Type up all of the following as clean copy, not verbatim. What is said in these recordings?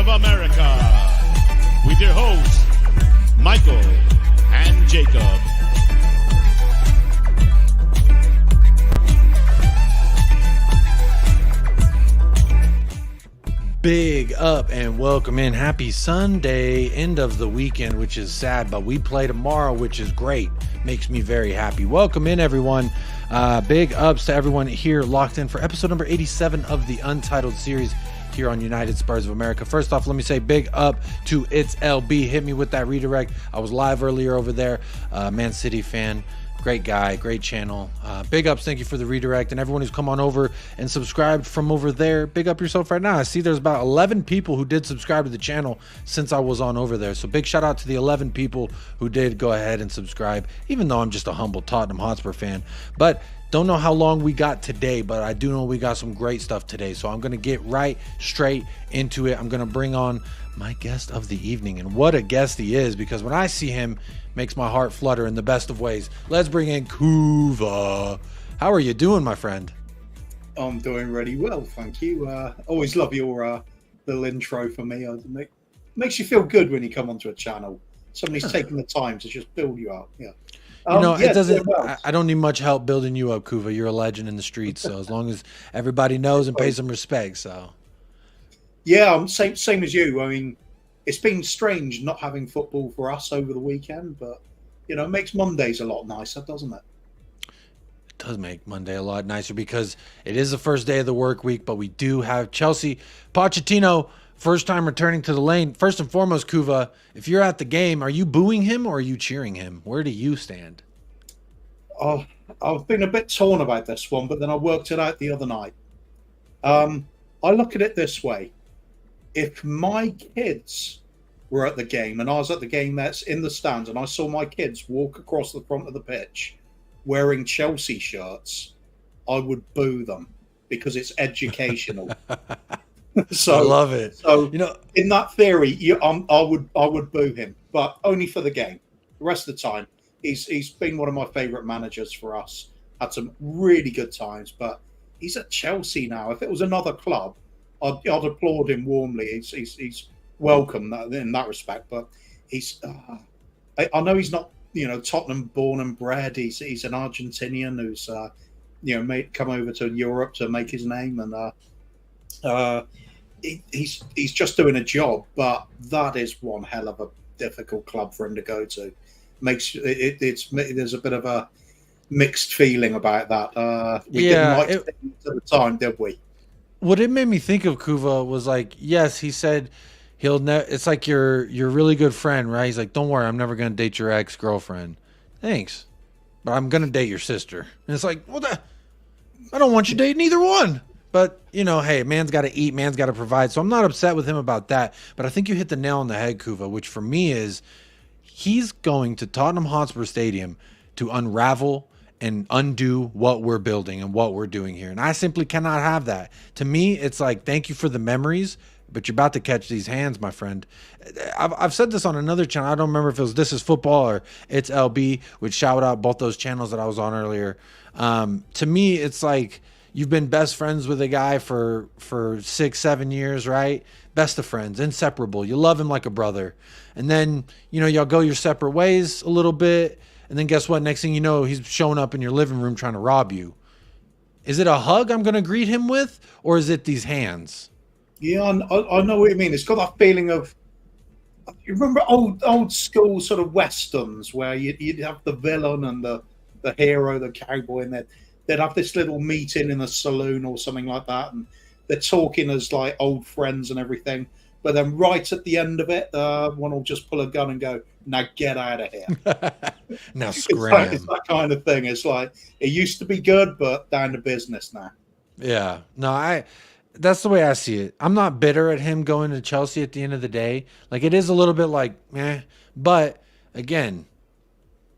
of America, with your hosts, Michael and Jacob. Big up and welcome in. Happy Sunday, end of the weekend, which is sad, but we play tomorrow, which is great. Makes me very happy. Welcome in, everyone. Big ups to everyone here locked in for episode number 87 of the Untitled series here on United Spurs of America. First off, let me say big up to It's LB. Hit me with that redirect. I was live earlier over there. Man City fan. Great guy, great channel. Big ups, thank you for the redirect. And everyone who's come on over and subscribed from over there, big up yourself right now. I see there's about 11 people who did subscribe to the channel since I was on over there. So big shout out to the 11 people who did go ahead and subscribe, even though I'm just a humble Tottenham Hotspur fan. But don't know how long we got today, but I do know we got some great stuff today. So I'm going to get right straight into it. I'm going to bring on my guest of the evening, and what a guest he is, because when I see him, makes my heart flutter in the best of ways. Let's bring in Kuva. How are you doing, my friend? I'm doing really well, thank you. Always love your little intro for me. Makes you feel good when you come onto a channel. Somebody's taking the time to just build you up. Yeah. It doesn't. I don't need much help building you up, Kuva. You're a legend in the streets. So as long as everybody knows and pays some respect, so. Yeah, I'm same as you. I mean, it's been strange not having football for us over the weekend, but it makes Mondays a lot nicer, doesn't it? It does make Monday a lot nicer because it is the first day of the work week, but we do have Chelsea. Pochettino, first time returning to the lane. First and foremost, Kuva, if you're at the game, are you booing him or are you cheering him? Where do you stand? Oh, I've been a bit torn about this one, but then I worked it out the other night. I look at it this way. If my kids were at the game and I was at the game that's in the stands and I saw my kids walk across the front of the pitch wearing Chelsea shirts, I would boo them because it's educational. So I love it. So in that theory, I would boo him, but only for the game. The rest of the time, he's been one of my favourite managers for us. Had some really good times, but he's at Chelsea now. If it was another club, I'd applaud him warmly. He's welcome in that respect, but he's. I know he's not Tottenham born and bred. He's an Argentinian who's come over to Europe to make his name, and he's just doing a job. But that is one hell of a difficult club for him to go to. There's a bit of a mixed feeling about that. We didn't like it at the time, did we? What it made me think of, Kuva, was like, yes, he said he'll never. It's like your really good friend, right? He's like, don't worry, I'm never gonna date your ex-girlfriend. Thanks, but I'm gonna date your sister. And it's like, I don't want you dating either one. But hey, man's got to eat, man's got to provide. So I'm not upset with him about that. But I think you hit the nail on the head, Kuva, which for me is he's going to Tottenham Hotspur Stadium to unravel and undo what we're building and what we're doing here. And I simply cannot have that. To me, it's like, thank you for the memories, but you're about to catch these hands, my friend. I've said this on another channel. I don't remember if it was This Is Football or It's LB, which shout out both those channels that I was on earlier. To me, it's like you've been best friends with a guy for 6-7 years, right? Best of friends, inseparable. You love him like a brother. And then, y'all go your separate ways a little bit. And then guess what? Next thing you know, he's showing up in your living room trying to rob you. Is it a hug I'm going to greet him with, or is it these hands? Yeah, I know what you mean. It's got that feeling of, you remember old school sort of westerns where you'd have the villain and the hero, the cowboy, and they'd have this little meeting in a saloon or something like that, and they're talking as like old friends and everything. But then right at the end of it, one will just pull a gun and go, now get out of here. Now scram. It's that kind of thing. It's like, it used to be good, but down to business now. Yeah. No, that's the way I see it. I'm not bitter at him going to Chelsea at the end of the day. Like, it is a little bit like, but again,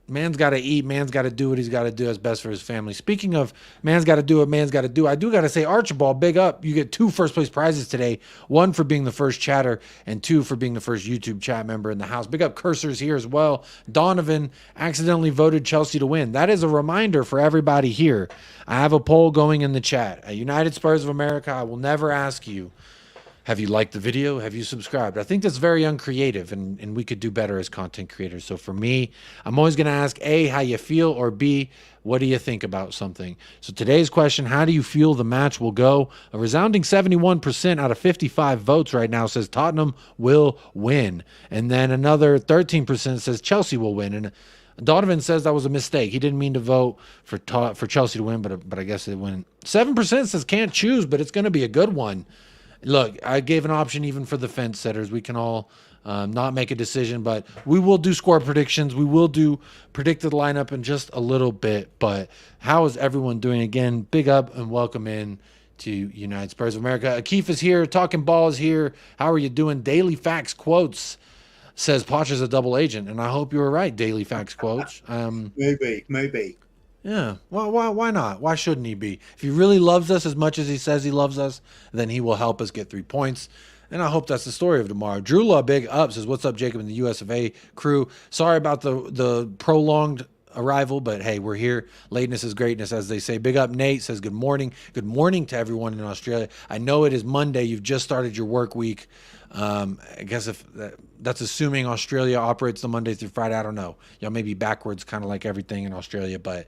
man's got to eat. Man's got to do what he's got to do as best for his family. Speaking of man's got to do what man's got to do, I do got to say, Archibald, big up. You get 2 first-place prizes today. 1 for being the first chatter and 2 for being the first YouTube chat member in the house. Big up Cursors here as well. Donovan accidentally voted Chelsea to win. That is a reminder for everybody here. I have a poll going in the chat. At United Spurs of America, I will never ask you Have you liked the video? Have you subscribed? I think that's very uncreative, and we could do better as content creators. So for me, I'm always going to ask A, how you feel, or B, what do you think about something? So today's question, how do you feel the match will go? A resounding 71% out of 55 votes right now says Tottenham will win. And then another 13% says Chelsea will win. And Donovan says that was a mistake. He didn't mean to vote for Chelsea to win, but I guess it went. 7% says can't choose, but it's going to be a good one. Look, I gave an option even for the fence setters. We can all not make a decision, but we will do score predictions. We will do predicted lineup in just a little bit. But how is everyone doing? Again, big up and welcome in to United Spurs of America. Akeef is here. Talking Ball is here. How are you doing? Daily Facts Quotes says Poch is a double agent, and I hope you were right, Daily Facts Quotes. Maybe. Yeah. Well, why not? Why shouldn't he be? If he really loves us as much as he says he loves us, then he will help us get 3 points. And I hope that's the story of tomorrow. Drew Law Big Up says, what's up, Jacob and the US of A crew? Sorry about the prolonged arrival, but hey, we're here. Lateness is greatness, as they say. Big Up Nate says, good morning. Good morning to everyone in Australia. I know it is Monday. You've just started your work week. I guess if that's assuming Australia operates the Monday through Friday. I don't know. Y'all may be backwards, kind of like everything in Australia, but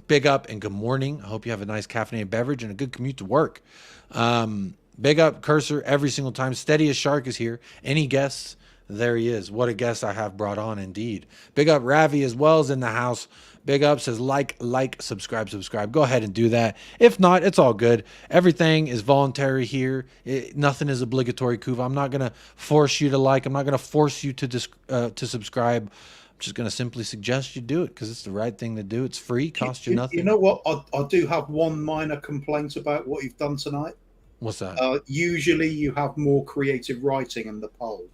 big up and good morning. I hope you have a nice caffeinated beverage and a good commute to work. Big up Cursor every single time. Steady as Shark is here. Any guests? There he is. What a guest I have brought on, indeed. Big up Ravi as well as in the house. Big up says like, subscribe. Go ahead and do that. If not, it's all good. Everything is voluntary here. Nothing is obligatory, Kuva. I'm not going to force you to like. I'm not going to force you to subscribe. I'm just going to simply suggest you do it because it's the right thing to do. It's free, costs you nothing. You know what? I do have one minor complaint about what you've done tonight. What's that? Usually you have more creative writing in the poll.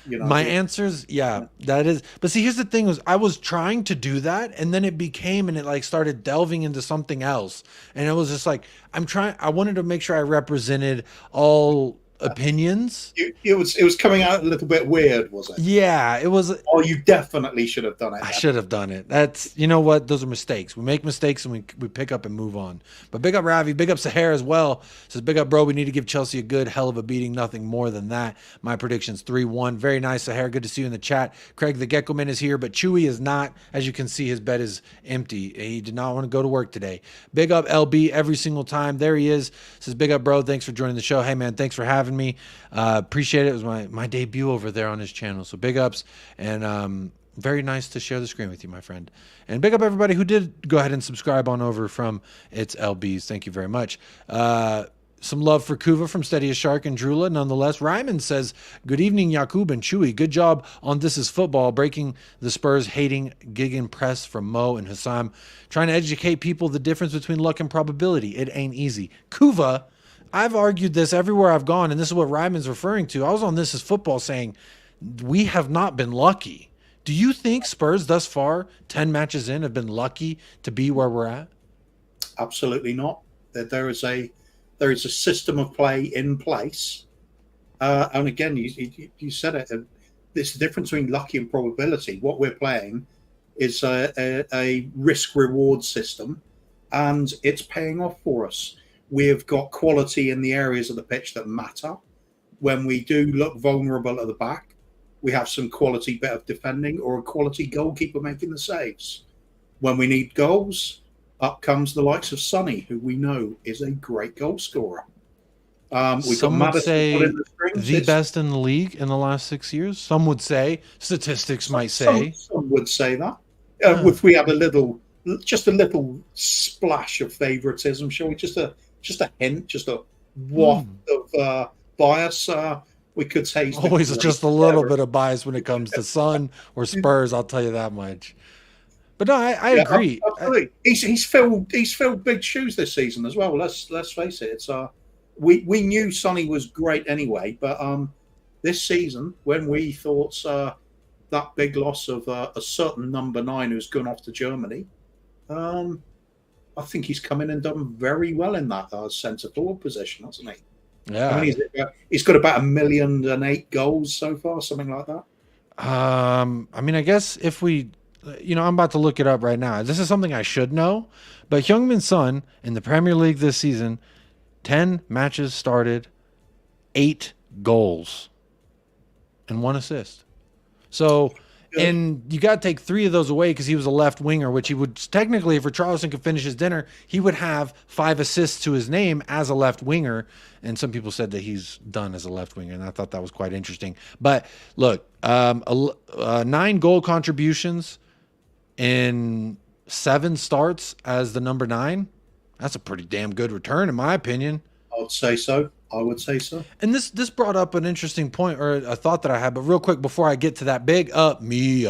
You know, my answers, yeah, that is. But see, here's the thing: was I was trying to do that, and then it became, and it like started delving into something else, and it was just like I wanted to make sure I represented all opinions. It was coming out a little bit weird, was it? Yeah, it was. Oh, you definitely should have done it. I should have done it. That's, you know what? Those are mistakes. We make mistakes and we pick up and move on. But big up Ravi, big up Sahar as well. Says big up, bro. We need to give Chelsea a good hell of a beating. Nothing more than that. My prediction's 3-1. Very nice, Sahar. Good to see you in the chat. Craig the Geckoman is here, but Chewy is not. As you can see, his bed is empty. He did not want to go to work today. Big up LB every single time. There he is. Says big up, bro. Thanks for joining the show. Hey man, thanks for having me. Appreciate it. It was my debut over there on his channel. So big ups and very nice to share the screen with you, my friend. And big up everybody who did go ahead and subscribe on over from It's LBs. Thank you very much. Some love for Kuva from Steady as Shark and Drula. Nonetheless, Ryman says, good evening, Yakub and Chewy. Good job on This Is Football, breaking the Spurs hating gig and press from Mo and Hassam. Trying to educate people the difference between luck and probability. It ain't easy. Kuva, I've argued this everywhere I've gone, and this is what Ryman's referring to. I was on This Is Football saying, we have not been lucky. Do you think Spurs thus far, 10 matches in, have been lucky to be where we're at? Absolutely not. There is a system of play in place. And again, you said it. It's the difference between lucky and probability. What we're playing is a risk-reward system, and it's paying off for us. We've got quality in the areas of the pitch that matter. When we do look vulnerable at the back, we have some quality bit of defending or a quality goalkeeper making the saves. When we need goals, up comes the likes of Sonny, who we know is a great goal scorer. Some would say the best in the league in the last 6 years. Some would say, statistics might say. Some would say that. If we had just a little splash of favoritism, shall we? Just a hint, just a waft of bias. We could taste always just a little bit of bias when it comes to Sun or Spurs. I'll tell you that much. But no, I agree. Absolutely. He's filled big shoes this season as well. Let's face it. It's we knew Sonny was great anyway, but this season when we thought that big loss of a certain number 9 who's gone off to Germany, I think he's come in and done very well in that centre forward position, hasn't he? Yeah, I mean, he's got about 1,000,008 goals so far, something like that. I mean, I guess if we, I'm about to look it up right now. This is something I should know, but Heung-min Son in the Premier League this season, 10 matches started, 8 goals and 1 assist. So, and you got to take 3 of those away because he was a left winger, which he would technically, if Richarlison could finish his dinner, he would have 5 assists to his name as a left winger. And some people said that he's done as a left winger, and I thought that was quite interesting. But look, 9 goal contributions in 7 starts as the number 9. That's a pretty damn good return, in my opinion. I would say so. And this brought up an interesting point, or a thought that I had. But real quick, before I get to that, big up me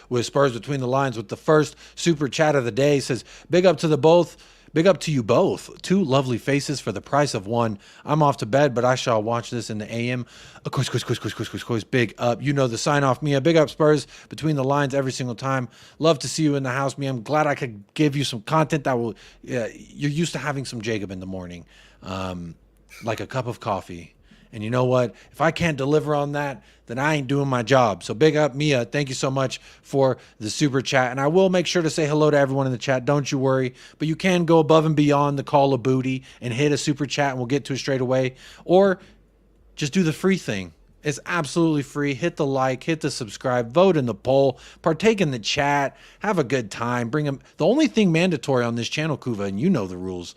with Spurs Between the Lines with the first super chat of the day. Says, big up to the both. Big up to you both. 2 lovely faces for the price of 1. I'm off to bed, but I shall watch this in the AM. Of course. Big up. You know the sign off, Mia. Big up, Spurs Between the Lines every single time. Love to see you in the house, Mia. I'm glad I could give you some content that will. You're used to having some Jacob in the morning. Like a cup of coffee. And you know what? If I can't deliver on that, then I ain't doing my job. So big up, Mia. Thank you so much for the super chat. And I will make sure to say hello to everyone in the chat. Don't you worry. But you can go above and beyond the call of booty and hit a super chat, and we'll get to it straight away. Or just do the free thing. It's absolutely free. Hit the like, hit the subscribe, vote in the poll, partake in the chat, have a good time. Bring them. The only thing mandatory on this channel, Kuva, and you know the rules,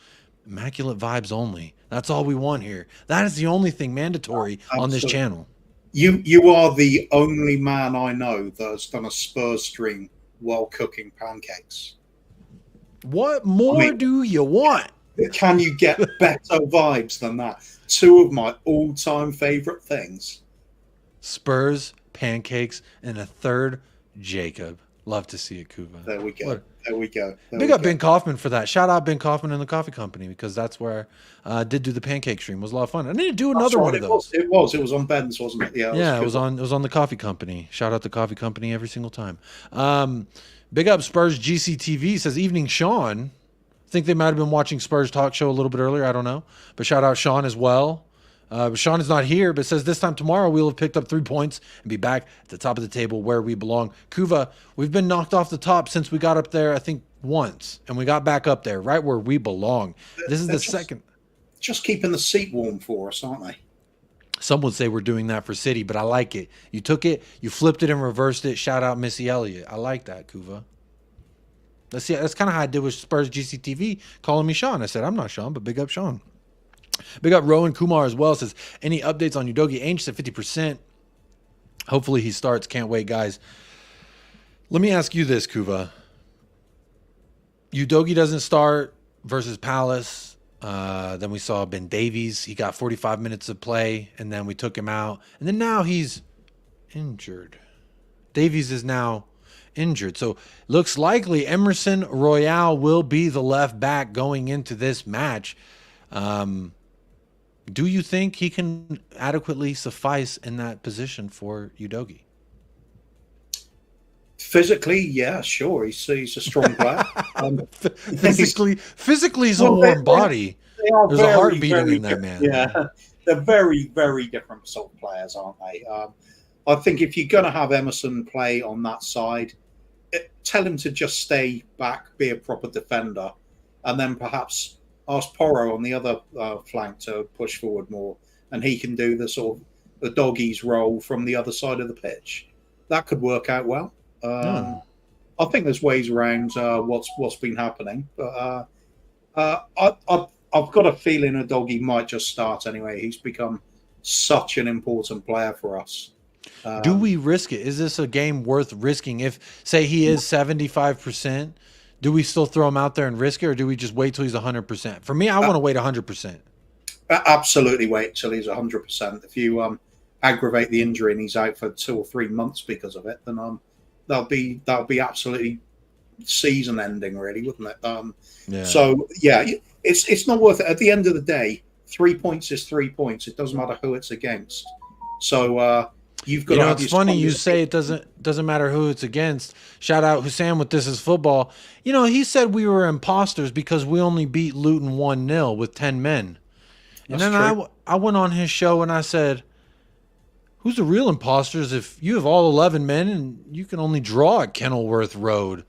immaculate vibes only. That's all we want here. That is the only thing mandatory on this channel. You are the only man I know that has done a Spurs stream while cooking pancakes. What more do you want? Can you get better vibes than that? 2 of my all-time favorite things. Spurs, pancakes, and a third Jacob. Love to see it, Kuva. There we go. There we go. Big up Ben Kaufman for that. Shout out Ben Kaufman and the Coffee Company, because that's where I did do the pancake stream. It was a lot of fun. I need to do another one of those. It was on Ben's, wasn't it? Yeah, it was on the Coffee Company. Shout out the Coffee Company every single time. Big up Spurs GCTV says, evening Sean. I think they might have been watching Spurs talk show a little bit earlier. I don't know. But shout out Sean as well. Sean is not here, but says this time tomorrow we'll have picked up 3 points and be back at the top of the table where we belong. Kuva, we've been knocked off the top since we got up there, I think, once, and we got back up there, right where we belong. This is the second. Just keeping the seat warm for us, aren't they? Some would say we're doing that for City, but I like it. You took it, you flipped it and reversed it. Shout out Missy Elliott. I like that, Kuva. That's kind of how I did with Spurs GCTV, calling me Sean. I said, I'm not Sean, but big up Sean. Big up Rowan Kumar as well. Says, any updates on Udogie? Ainge at 50%. Hopefully he starts. Can't wait, guys. Let me ask you this, Kuva. Udogie doesn't start versus Palace. Then we saw Ben Davies. He got 45 minutes of play, and then we took him out. And then now he's injured. Davies is now injured. So looks likely Emerson Royale will be the left back going into this match. Do you think he can adequately suffice in that position for Udogie? Physically, yeah, sure. He's a strong player. Physically, he's a warm body. There's a heart beating in there, man. Yeah, they're very, very different sort of players, aren't they? I think if you're going to have Emerson play on that side, tell him to just stay back, be a proper defender, and then perhaps ask Porro on the other flank to push forward more, and he can do the sort of the doggies role from the other side of the pitch. That could work out well. I think there's ways around what's been happening, but I've got a feeling a doggy might just start anyway. He's become such an important player for us. Do we risk it? Is this a game worth risking? If, say, he is 75%, do we still throw him out there and risk it, or do we just wait till he's 100%? For me, I want to wait 100%. Absolutely wait till he's 100%. If you aggravate the injury and he's out for 2 or 3 months because of it, then that'll be absolutely season ending, really, wouldn't it? Yeah. So yeah, it's not worth it. At the end of the day, 3 points is 3 points. It doesn't matter who it's against. So you've got. It's funny you say it doesn't matter who it's against. Shout out Hussam with This Is Football. He said we were imposters because we only beat Luton 1-0 with 10 men. And then I went on his show and I said, who's the real imposters if you have all 11 men and you can only draw at Kenilworth Road,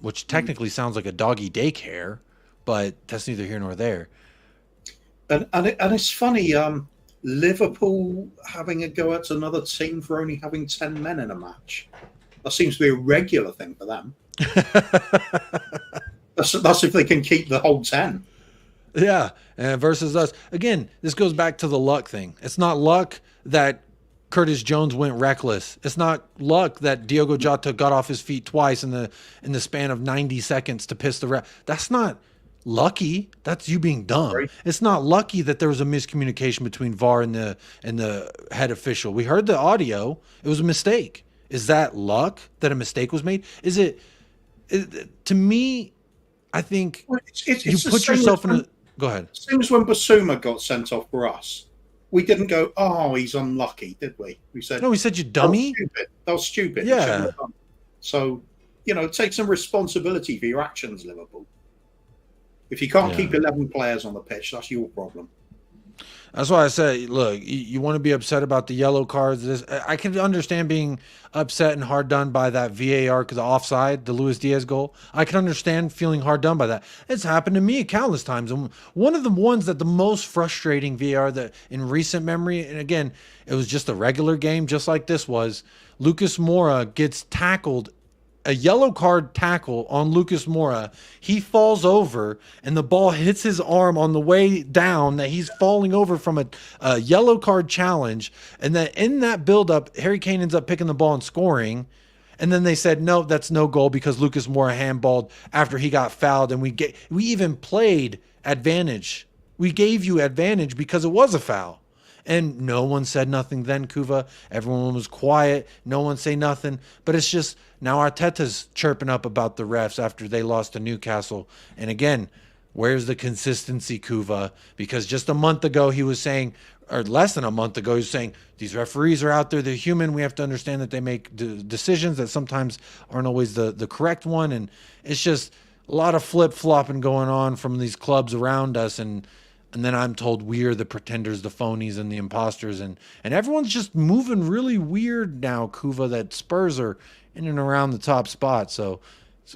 which technically sounds like a doggy daycare, but that's neither here nor there. And it's funny. Liverpool having a go at another team for only having 10 men in a match. That seems to be a regular thing for them. That's if they can keep the whole 10. Yeah, and versus us. Again, this goes back to the luck thing. It's not luck that Curtis Jones went reckless. It's not luck that Diogo Jota got off his feet twice in the span of 90 seconds to piss the ref. That's not lucky. That's you being dumb. Right. It's not lucky that there was a miscommunication between VAR and the head official. We heard the audio. It was a mistake. Is that luck that a mistake was made? Is it to me, I think it's you put yourself in a... Go ahead. Same as when Basuma got sent off for us. We didn't go, oh, he's unlucky, did we? We said, no, we said, you dummy. That was stupid. Yeah. So, take some responsibility for your actions, Liverpool. If you can't keep 11 players on the pitch, that's your problem. That's why I said, look, you want to be upset about the yellow cards. I can understand being upset and hard done by that VAR because of offside, the Luis Diaz goal. I can understand feeling hard done by that. It's happened to me countless times. And one of the ones that the most frustrating VAR that in recent memory, and again, it was just a regular game, just like this was, Lucas Moura gets tackled. A yellow card tackle on Lucas Moura. He falls over and the ball hits his arm on the way down that he's falling over from a yellow card challenge. And that in that buildup, Harry Kane ends up picking the ball and scoring. And then they said, no, that's no goal because Lucas Moura handballed after he got fouled. And we even played advantage. We gave you advantage because it was a foul. And no one said nothing then, Kuva. Everyone was quiet. No one say nothing. But it's just now Arteta's chirping up about the refs after they lost to Newcastle. And again, where's the consistency, Kuva? Because just a month ago he was saying, or less than a month ago, he was saying, these referees are out there. They're human. We have to understand that they make decisions that sometimes aren't always the correct one. And it's just a lot of flip-flopping going on from these clubs around us. And then I'm told we're the pretenders, the phonies, and the imposters, and everyone's just moving really weird now, Kuva, that Spurs are in and around the top spot. So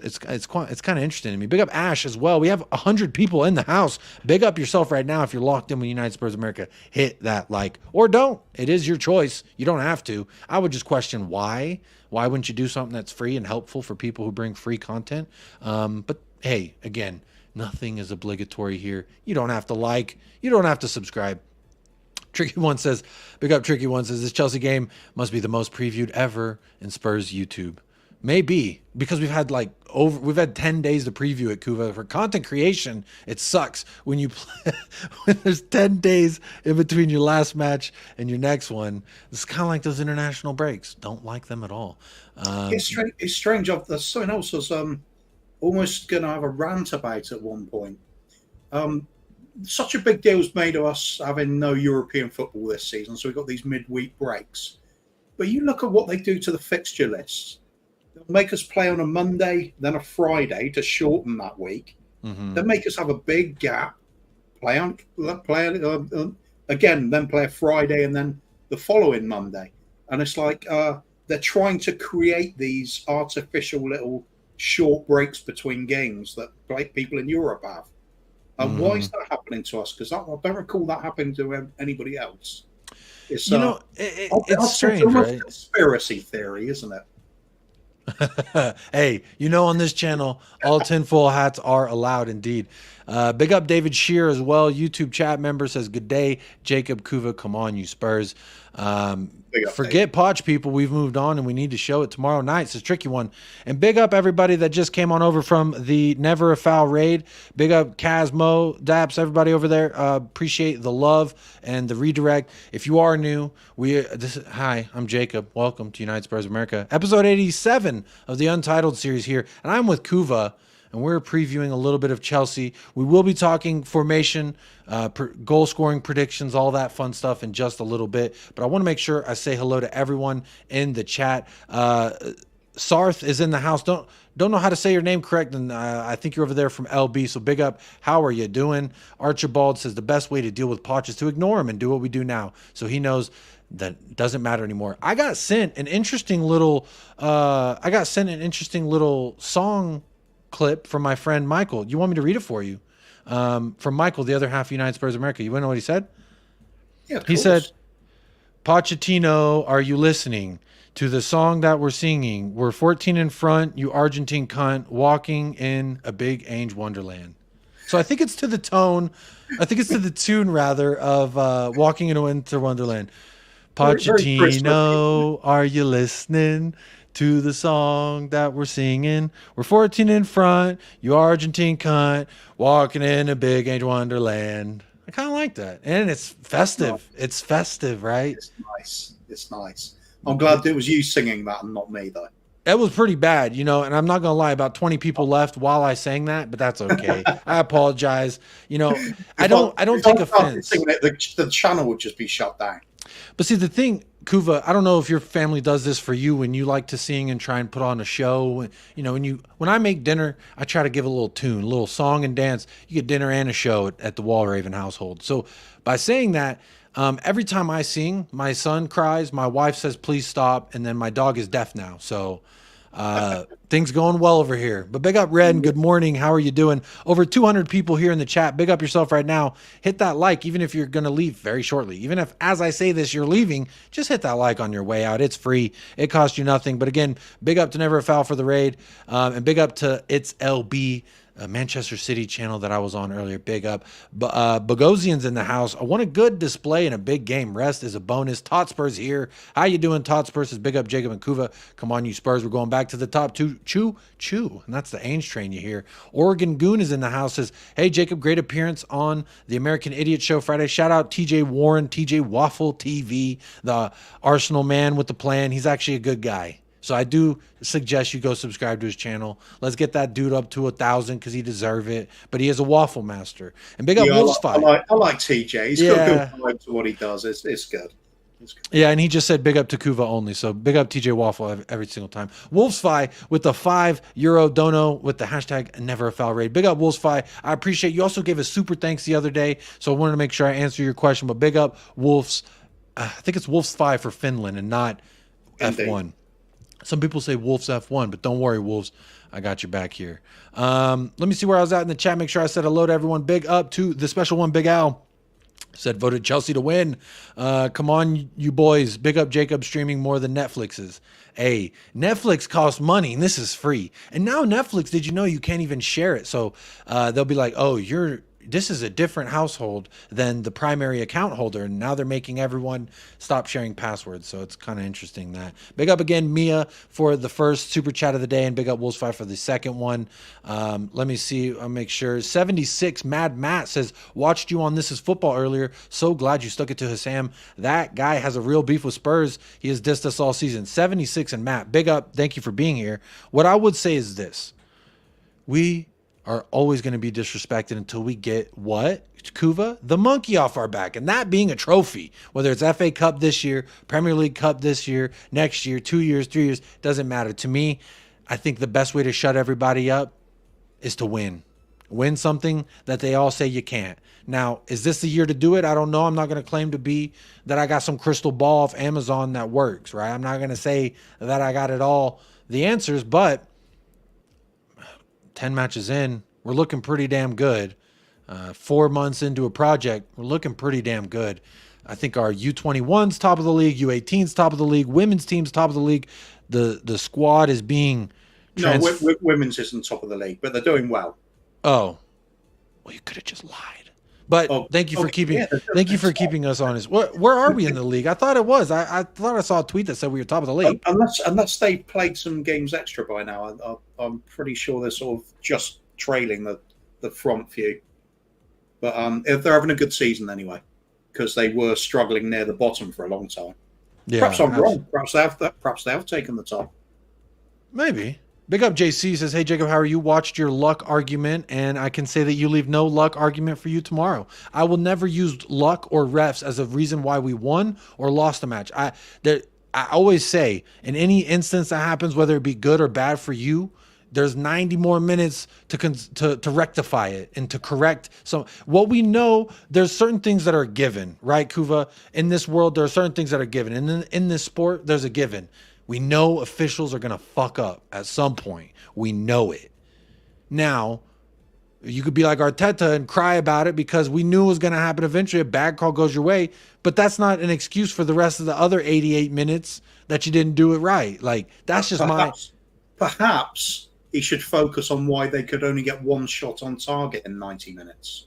it's kind of interesting to me. Big up Ash as well. We have 100 people in the house. Big up yourself right now if you're locked in with United Spurs America. Hit that like or don't. It is your choice. You don't have to. I would just question why. Why wouldn't you do something that's free and helpful for people who bring free content? But hey, again, nothing is obligatory here. You don't have to like. You don't have to subscribe. Tricky One says, big up Tricky One says, this Chelsea game must be the most previewed ever in Spurs YouTube. Maybe, because we've had 10 days to preview it, Kuva. For content creation, it sucks when you play, when there's 10 days in between your last match and your next one. It's kind of like those international breaks. Don't like them at all. It's strange. There's something else I was almost going to have a rant about at one point. Such a big deal was made of us having no European football this season, so we've got these midweek breaks. But you look at what they do to the fixture lists. They'll make us play on a Monday, then a Friday to shorten that week. Mm-hmm. Then make us have a big gap, play again, then play a Friday, and then the following Monday. And it's like they're trying to create these artificial little short breaks between games that people in Europe have. Why is that happening to us? Because I don't recall that happening to anybody else. It's strange, right? A conspiracy theory, isn't it? Hey, on this channel, all tinfoil hats are allowed indeed. Big up David Shear as well. YouTube chat member says, good day, Jacob Kuva. Come on, you Spurs. Forget Poch, people. We've moved on and we need to show it tomorrow night. It's a tricky one. And big up everybody that just came on over from the Never a Foul raid. Big up Casmo, Daps, everybody over there. Appreciate the love and the redirect. If you are new, hi, I'm Jacob. Welcome to United Spurs America. Episode 87 of the Untitled series here. And I'm with Kuva. And we're previewing a little bit of Chelsea. We will be talking formation, goal scoring predictions, all that fun stuff in just a little bit. But I want to make sure I say hello to everyone in the chat. Sarth is in the house. Don't know how to say your name correct, and I think you're over there from LB. So big up. How are you doing? Archibald says the best way to deal with Poch is to ignore him and do what we do now. So he knows that doesn't matter anymore. I got sent an interesting little song clip from my friend Michael. You want me to read it for you? From Michael, the other half of United Spurs America. You want to know what he said? Yeah, of He course. said, Pochettino, are you listening to the song that we're singing? We're 14 in front, you Argentine cunt, walking in a big Ange Wonderland. So I think it's to the tone, I think it's to the tune rather of Walking into Winter Wonderland. Very, very Christmas. Pochettino, are you listening to the song that we're singing? We're 14 in front, you Argentine cunt, walking in a big Ange Wonderland. I kind of like that. And it's festive. It's festive, right? It's nice. It's nice. I'm glad it was you singing that and not me, though. It was pretty bad, and I'm not going to lie, about 20 people left while I sang that, but that's okay. I apologize. I don't take offense. Singing it, the channel would just be shut down. But see, the thing, Kuva, I don't know if your family does this for you when you like to sing and try and put on a show. When I make dinner, I try to give a little tune, a little song and dance. You get dinner and a show at the Walraven household. So by saying that, every time I sing, my son cries, my wife says, please stop, and then my dog is deaf now. So things going well over here. But big up, Red, and good morning. How are you doing? Over 200 people here in the chat. Big up yourself right now. Hit that like, even if you're going to leave very shortly. Even if, as I say this, you're leaving, just hit that like on your way out. It's free. It costs you nothing. But again, big up to Never a Foul for the raid. And big up to It's LB, Manchester City channel that I was on earlier. Big up. Bogosian's in the house. I want a good display and a big game. Rest is a bonus. Totspur's here. How you doing, Totspur? Says big up Jacob and Kuva. Come on, you Spurs. We're going back to the top two. Choo. And that's the Ainge train you hear. Oregon Goon is in the house. Says, hey, Jacob, great appearance on the American Idiot Show Friday. Shout out TJ Warren, TJ Waffle TV, the Arsenal man with the plan. He's actually a good guy. So I do suggest you go subscribe to his channel. Let's get that dude up to 1,000 because he deserves it. But he is a waffle master. And big up Wolves Fight. I like TJ. He's got a good vibe to what he does. It's good. It's good. Yeah, and he just said big up to Kuva only. So big up TJ Waffle every single time. Wolves Fight with the €5 dono with the hashtag Never a Foul raid. Big up Wolves Fight. I appreciate you. Also gave a super thanks the other day. So I wanted to make sure I answer your question. But big up Wolves. I think it's Wolves Fight for Finland and not Indeed. F1. Some people say Wolves F1, but don't worry, Wolves. I got your back here. Let me see where I was at in the chat. Make sure I said hello to everyone. Big up to the special one, Big Al. Said voted Chelsea to win. Come on, you boys. Big up Jacob streaming more than Netflix's. Hey, Netflix costs money, and this is free. And now Netflix, did you know you can't even share it? So they'll be like, oh, this is a different household than the primary account holder. And now they're making everyone stop sharing passwords. So it's kind of interesting that. Big up again, Mia, for the first super chat of the day. And big up Wolves 5 for the second one. Let me see. I'll make sure. 76 Mad Matt says, watched you on This Is Football earlier. So glad you stuck it to Hassam. That guy has a real beef with Spurs. He has dissed us all season. 76 and Matt, big up. Thank you for being here. What I would say is this. We are always going to be disrespected until we get what? Kuva? The monkey off our back. And that being a trophy, whether it's FA Cup this year, Premier League Cup this year, next year, 2 years, 3 years, doesn't matter. To me, I think the best way to shut everybody up is to win. Win something that they all say you can't. Now, is this the year to do it? I don't know. I'm not going to claim to be that I got some crystal ball off Amazon that works, right? I'm not going to say that I got it all, the answers, but 10 matches in, we're looking pretty damn good. 4 months into a project, we're looking pretty damn good. I think our U21's top of the league, U18's top of the league, women's team's top of the league. The squad is being women's isn't top of the league, but they're doing well. Oh, well, you could have just lied. But thank you for keeping us honest. Where are we in the league? I thought it was. I thought I saw a tweet that said we were top of the league. Unless they played some games extra by now, I'm pretty sure they're sort of just trailing the front few. But if they're having a good season anyway, because they were struggling near the bottom for a long time. Yeah, perhaps I'm wrong. Perhaps they have taken the top. Maybe. Big up JC says, hey, Jacob, how are you? Watched your luck argument, and I can say that you leave no luck argument for you tomorrow. I will never use luck or refs as a reason why we won or lost a match. I always say, in any instance that happens, whether it be good or bad for you, there's 90 more minutes to rectify it and to correct. So what we know, there's certain things that are given, right, Kuva? In this world, there are certain things that are given. And in this sport, there's a given. We know officials are going to fuck up at some point. We know it. Now, You could be like Arteta and cry about it because we knew it was going to happen eventually. A bad call goes your way, but that's not an excuse for the rest of the other 88 minutes that you didn't do it right. Like, that's just Perhaps he should focus on why they could only get one shot on target in 90 minutes.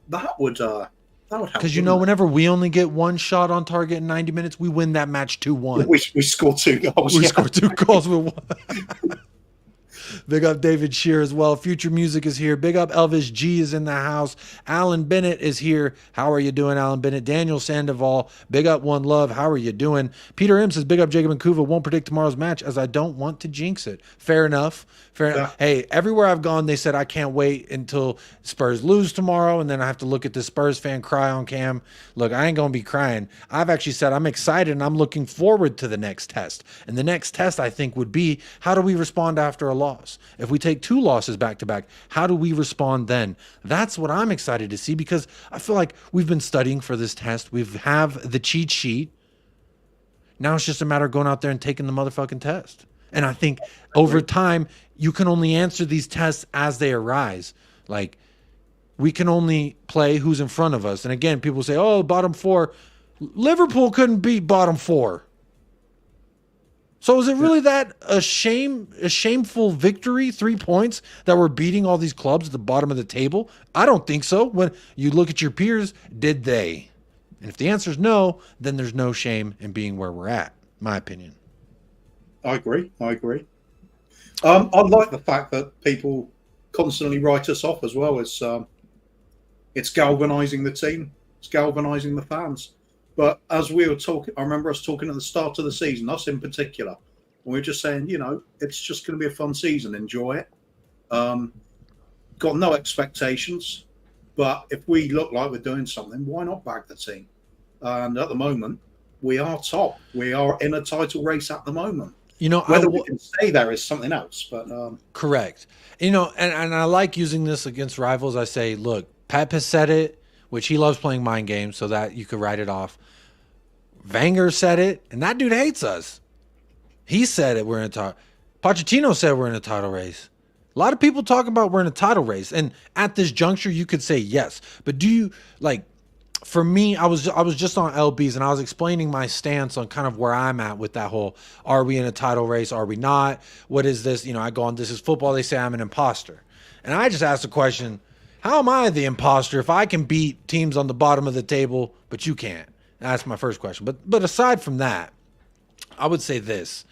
That would help. Because, you know, whenever we only get one shot on target in 90 minutes, we win that match 2-1. We score 2 goals. We score 2 goals with 1. Big up David Shear as well. Future Music is here. Big up Elvis G is in the house. Alan Bennett is here. How are you doing, Alan Bennett? Daniel Sandoval. Big up One Love. How are you doing? Peter M says, big up Jacob and Kuva. Won't predict tomorrow's match as I don't want to jinx it. Fair enough. Fair enough. Hey, everywhere I've gone, they said I can't wait until Spurs lose tomorrow, and then I have to look at the Spurs fan cry on cam. Look, I ain't going to be crying. I've actually said I'm excited, and I'm looking forward to the next test. And the next test, I think, would be how do we respond after a loss? If we take 2 losses back-to-back, how do we respond then? That's what I'm excited to see, because I feel like we've been studying for this test. We have the cheat sheet. Now it's just a matter of going out there and taking the motherfucking test. And I think over time, you can only answer these tests as they arise. Like, we can only play who's in front of us. And again, people say, oh, bottom 4. Liverpool couldn't beat bottom 4. So is it really that a shameful victory, 3 points, that we're beating all these clubs at the bottom of the table? I don't think so. When you look at your peers, did they? And if the answer is no, then there's no shame in being where we're at, my opinion. I agree. I like the fact that people constantly write us off as well. It's galvanizing the team. It's galvanizing the fans. But as we were talking, I remember us talking at the start of the season, us in particular, and we were just saying, you know, it's just going to be a fun season. Enjoy it. Got no expectations. But if we look like we're doing something, why not back the team? And at the moment, we are top. We are in a title race at the moment. You know, whether we can stay there is something else. But correct. You know, and I like using this against rivals. I say, look, Pep has said it, which he loves playing mind games, so that you could write it off. Wenger said it, and that dude hates us. He said it. We're in a title. Pochettino said we're in a title race. A lot of people talk about we're in a title race, and at this juncture, you could say yes. But do you like? For me, I was just on LB's and I was explaining my stance on kind of where I'm at with that whole, are we in a title race? Are we not? What is this? You know, I go on, this is football. They say I'm an imposter. And I just asked the question, how am I the imposter if I can beat teams on the bottom of the table, but you can't? That's my first question. But aside from that, I would say this.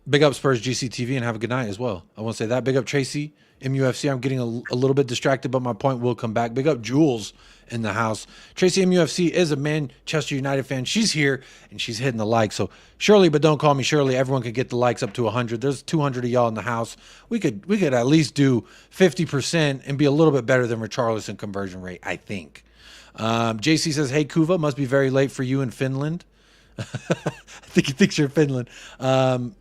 Big up Spurs GCTV and have a good night as well. I want to say that. Big up Tracy MUFC. I'm getting a little bit distracted, but my point will come back. Big up Jules in the house. Tracy MUFC is a Manchester United fan. She's here and she's hitting the like. So Shirley, but don't call me Shirley. Everyone could get the likes up to 100. There's 200 of y'all in the house. We could at least do 50% and be a little bit better than Richarlison conversion rate, I think. JC says, hey, Kuva, must be very late for you in Finland. I think he thinks you're in Finland.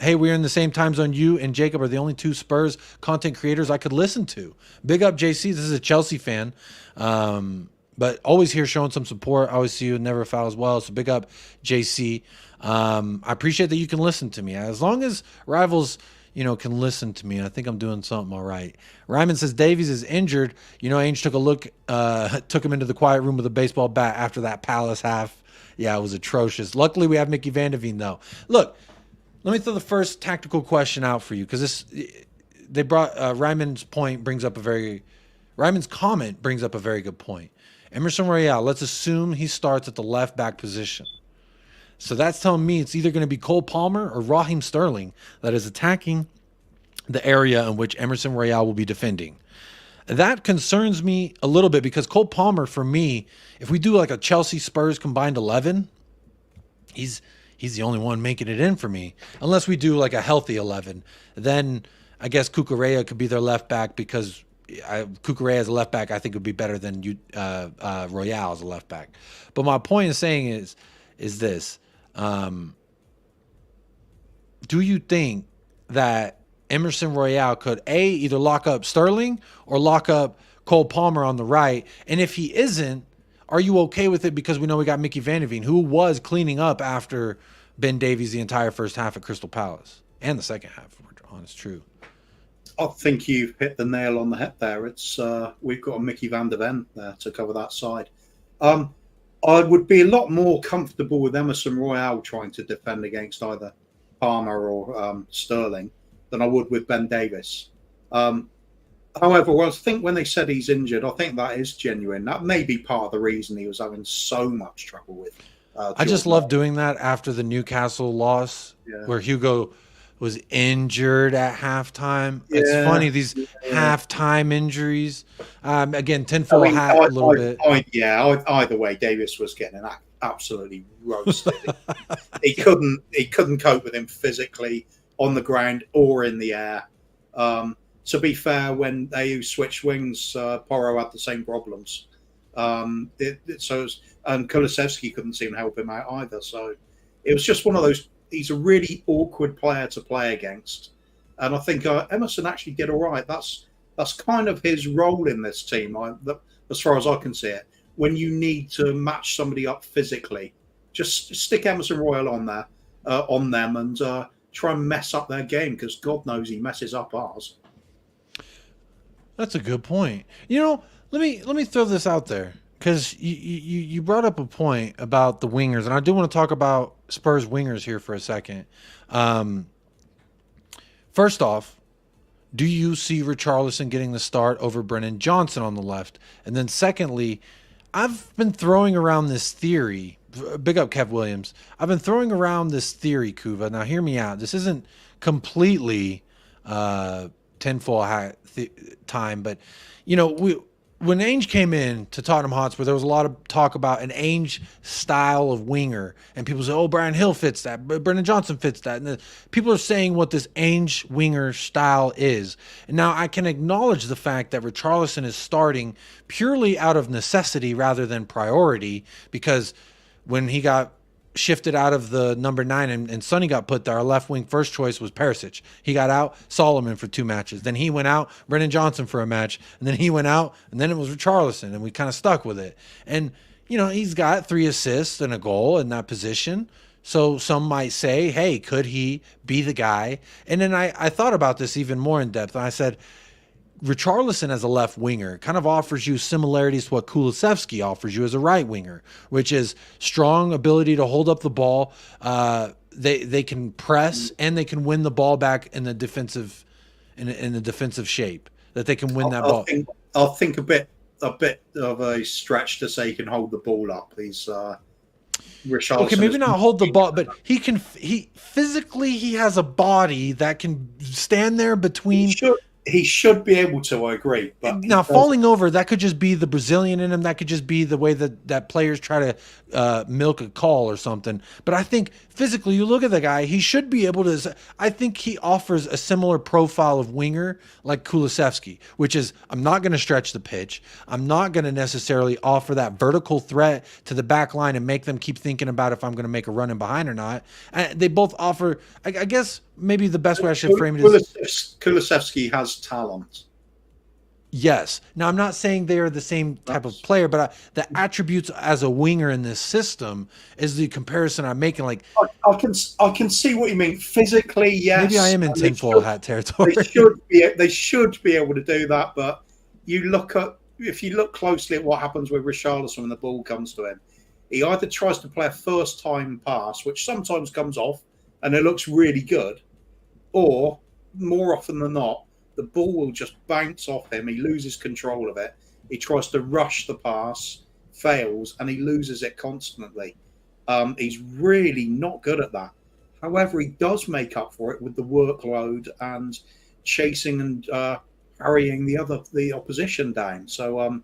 Hey, we're in the same time zone. You and Jacob are the only 2 Spurs content creators I could listen to. Big up, JC. This is a Chelsea fan. But always here showing some support. I always see you and never foul as well. So big up, JC. I appreciate that you can listen to me. As long as rivals, you know, can listen to me, I think I'm doing something all right. Ryman says Davies is injured. You know, Ainge took a look, took him into the quiet room with a baseball bat after that Palace half. Yeah, it was atrocious. Luckily, we have Mickey Van de Veen, though. Look, let me throw the first tactical question out for you, because they brought Ryman's comment brings up a very good point. Emerson Royale, let's assume he starts at the left back position. So that's telling me it's either going to be Cole Palmer or Raheem Sterling that is attacking the area in which Emerson Royale will be defending. That concerns me a little bit, because Cole Palmer, for me, if we do like a Chelsea Spurs combined 11, he's the only one making it in for me. Unless we do like a healthy 11, then I guess Cucurella could be their left back, because Cucurella as a left back I think would be better than Royale as a left back. But my point in saying is this: do you think that Emerson Royale could either lock up Sterling or lock up Cole Palmer on the right? And if he isn't, are you okay with it? Because we know we got Mickey Van de Veen, who was cleaning up after Ben Davies the entire first half at Crystal Palace and the second half, if we're honest, true. I think you've hit the nail on the head there. It's we've got a Mickey van der Ven there to cover that side. I would be a lot more comfortable with Emerson Royale trying to defend against either Palmer or Sterling than I would with Ben Davies. However, I think when they said he's injured, I think that is genuine. That may be part of the reason he was having so much trouble with. I just love doing that after the Newcastle loss, where Hugo was injured at halftime. It's funny, these halftime injuries. Again, tinfoil hat a little bit. Either way, Davis was getting absolutely roasted. he couldn't cope with him physically on the ground or in the air. To be fair, when they switched wings, Porro had the same problems. And Kulusevski couldn't seem to help him out either. So it was just one of those. He's a really awkward player to play against, and I think Emerson actually did all right. That's kind of his role in this team, as far as I can see it. When you need to match somebody up physically, just stick Emerson Royal on there, on them, and try and mess up their game, because God knows he messes up ours. That's a good point. Let me throw this out there, because you brought up a point about the wingers, and I do want to talk about Spurs wingers here for a second. First off, do you see Richarlison getting the start over Brennan Johnson on the left? And then secondly, I've been throwing around this theory. Big up Kev Williams. I've been throwing around this theory, Kuva. Now hear me out. This isn't completely tinfoil hat time, but when Ainge came in to Tottenham Hotspur, there was a lot of talk about an Ainge style of winger, and people say, "Oh, Brian Hill fits that, but Brennan Johnson fits that." And people are saying what this Ainge winger style is. And now I can acknowledge the fact that Richarlison is starting purely out of necessity rather than priority, because when he got shifted out of the number 9 and Sonny got put there, our left wing first choice was Perisic. He got out, Solomon for 2 matches. Then he went out, Brennan Johnson for a match. And then he went out, and then it was Richarlison, and we kind of stuck with it. And, he's got 3 assists and a goal in that position. So some might say, hey, could he be the guy? And then I thought about this even more in depth, and I said, Richarlison as a left winger kind of offers you similarities to what Kulusevski offers you as a right winger, which is strong ability to hold up the ball. They can press, and they can win the ball back in the defensive shape, that they can win that ball. I think a bit of a stretch to say he can hold the ball up. He's Richarlison. Okay, maybe not hold the ball, but he physically has a body that can stand there between. He should be able to, I agree. But now, falling over, that could just be the Brazilian in him. That could just be the way that players try to milk a call or something. But I think physically, you look at the guy, he should be able to. I think he offers a similar profile of winger like Kulusevski, which is, I'm not going to stretch the pitch. I'm not going to necessarily offer that vertical threat to the back line and make them keep thinking about if I'm going to make a run in behind or not. And they both offer, I guess, maybe the best way I should frame it is Kulusevski has talent. Yes. Now, I'm not saying they are the same type of player, but the attributes as a winger in this system is the comparison I'm making. Like, I can see what you mean. Physically, yes. Maybe I am in tinfoil hat territory. They should be able to do that, but if you look closely at what happens with Richarlison when the ball comes to him, he either tries to play a first-time pass, which sometimes comes off, and it looks really good, or more often than not, the ball will just bounce off him. He loses control of it. He tries to rush the pass, fails, and he loses it constantly. He's really not good at that. However, he does make up for it with the workload and chasing and hurrying the opposition down. So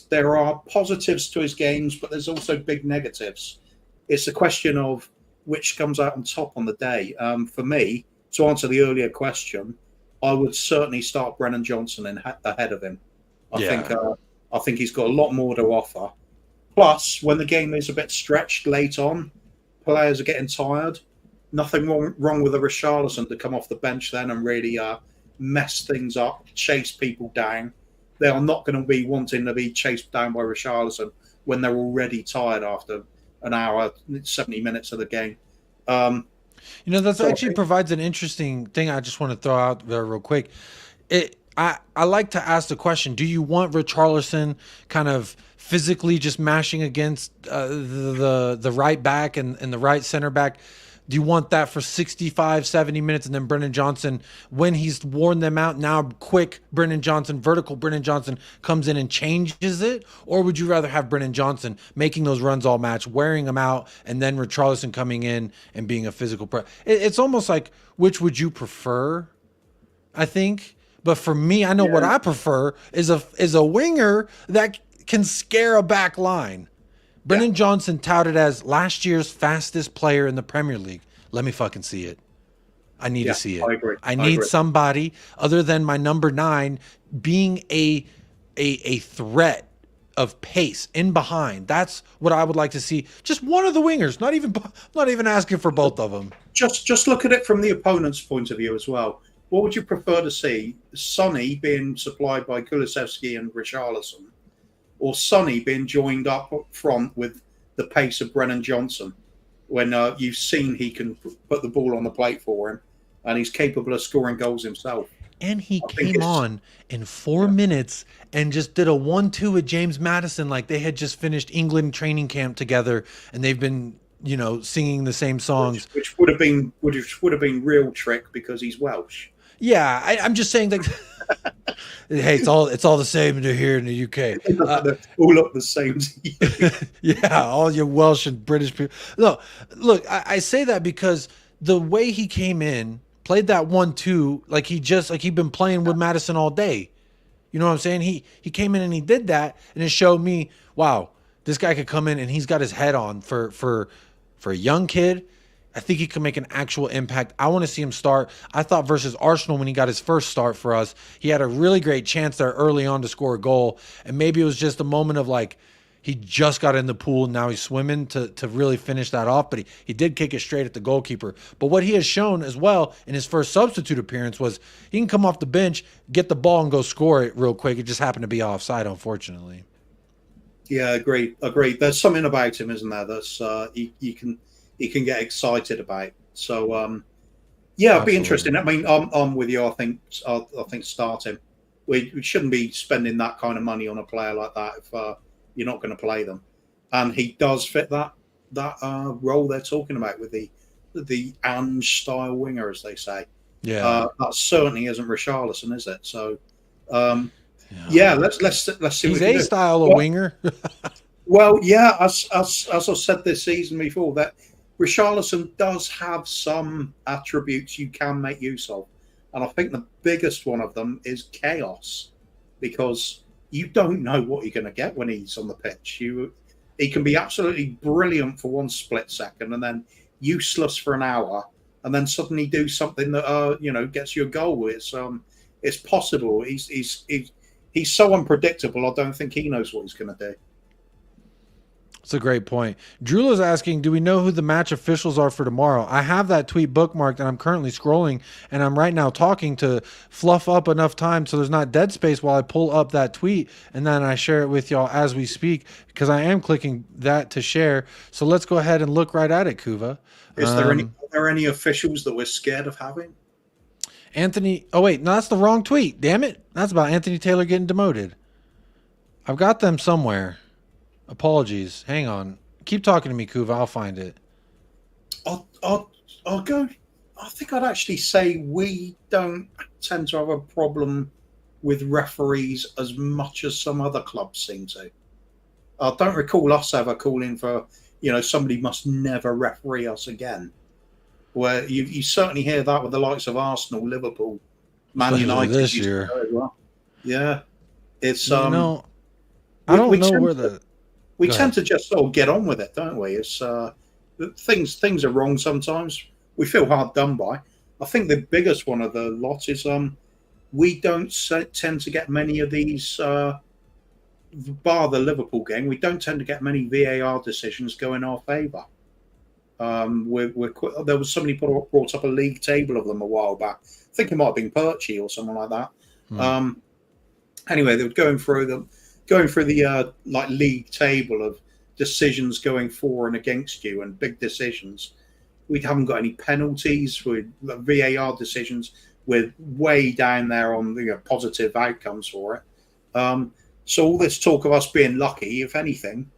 there are positives to his games, but there's also big negatives. It's a question of which comes out on top on the day. For me, to answer the earlier question, I would certainly start Brennan Johnson ahead of him. I think he's got a lot more to offer. Plus, when the game is a bit stretched late on, players are getting tired. Nothing wrong with a Richarlison to come off the bench then and really mess things up, chase people down. They are not going to be wanting to be chased down by Richarlison when they're already tired after an hour, 70 minutes of the game. That actually provides an interesting thing I just want to throw out there real quick. I like to ask the question: do you want Richarlison kind of physically just mashing against the right back and the right center back? Do you want that for 65, 70 minutes, and then Brennan Johnson, when he's worn them out, now quick Brennan Johnson, vertical Brennan Johnson comes in and changes it? Or would you rather have Brennan Johnson making those runs all match, wearing them out, and then Richarlison coming in and being a physical it's almost like, which would you prefer, I think? But for me, I know what I prefer is a winger that can scare a back line. Brennan Johnson touted as last year's fastest player in the Premier League. Let me fucking see it. I need to see it. I agree. I need somebody other than my number 9 being a threat of pace in behind. That's what I would like to see. Just one of the wingers. Not even asking for both of them. Just look at it from the opponent's point of view as well. What would you prefer to see? Sonny being supplied by Kulusevski and Richarlison, or Sonny being joined up front with the pace of Brennan Johnson, when you've seen he can put the ball on the plate for him and he's capable of scoring goals himself. And he came on in 4 minutes and just did a 1-2 with James Maddison, like they had just finished England training camp together and they've been, singing the same songs. Which would have been real trick because he's Welsh. Yeah, I'm just saying that. Hey, it's all the same here in the UK. They're all look the same to you. Yeah, all your Welsh and British people. No, look, I say that because the way he came in, played that 1-2, like he'd been playing with Maddison all day. You know what I'm saying? He came in and he did that, and it showed me, wow, this guy could come in and he's got his head on for a young kid. I think he can make an actual impact. I want to see him start. I thought versus Arsenal, when he got his first start for us, he had a really great chance there early on to score a goal. And maybe it was just a moment of like, he just got in the pool and now he's swimming to really finish that off. But he did kick it straight at the goalkeeper. But what he has shown as well in his first substitute appearance was he can come off the bench, get the ball and go score it real quick. It just happened to be offside, unfortunately. Yeah, agreed. There's something about him, isn't there? That's you can get excited about. So it'd be interesting. I mean, I'm with you. I think start him. We shouldn't be spending that kind of money on a player like that if you're not going to play them. And he does fit that role they're talking about with the Ange style winger, as they say. Yeah, that certainly isn't Richarlison, is it? So let's see. He's a style of winger. Well, yeah, as I said this season before, that Richarlison does have some attributes you can make use of. And I think the biggest one of them is chaos, because you don't know what you're going to get when he's on the pitch. He can be absolutely brilliant for one split second and then useless for an hour, and then suddenly do something that gets you a goal. It's possible. He's so unpredictable. I don't think he knows what he's going to do. That's a great point. Drula's asking, do we know who the match officials are for tomorrow? I have that tweet bookmarked, and I'm currently scrolling, and I'm right now talking to fluff up enough time so there's not dead space while I pull up that tweet, and then I share it with y'all as we speak, because I am clicking that to share. So let's go ahead and look right at it, Kuva. Are there any officials that we're scared of having? Anthony. Oh, wait. No, that's the wrong tweet. Damn it. That's about Anthony Taylor getting demoted. I've got them somewhere. Apologies. Hang on. Keep talking to me, Kuva. I'll find it. I'll go. I think I'd actually say we don't tend to have a problem with referees as much as some other clubs seem to. I don't recall us ever calling for, somebody must never referee us again. Where you certainly hear that with the likes of Arsenal, Liverpool, Man United this year. As well. Yeah, it's I don't know where the. We tend to just sort of get on with it, don't we? It's things are wrong sometimes. We feel hard done by. I think the biggest one of the lot is we don't tend to get many of these, bar the Liverpool game, we don't tend to get many VAR decisions go in our favour. There was somebody brought up a league table of them a while back. I think it might have been Perchy or someone like that. Anyway, they were going through the league table of decisions going for and against you and big decisions. We haven't got any penalties with VAR decisions. we're way down there on the positive outcomes for it. So all this talk of us being lucky, if anything,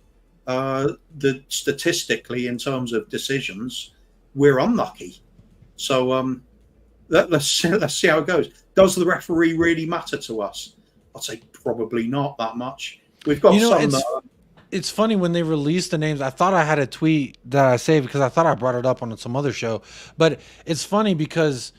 statistically in terms of decisions, we're unlucky. So let's see how it goes. Does the referee really matter to us? I'd say probably not that much. We've got it's funny when they released the names. I thought I had a tweet that I saved because I thought I brought it up on some other show. But it's funny because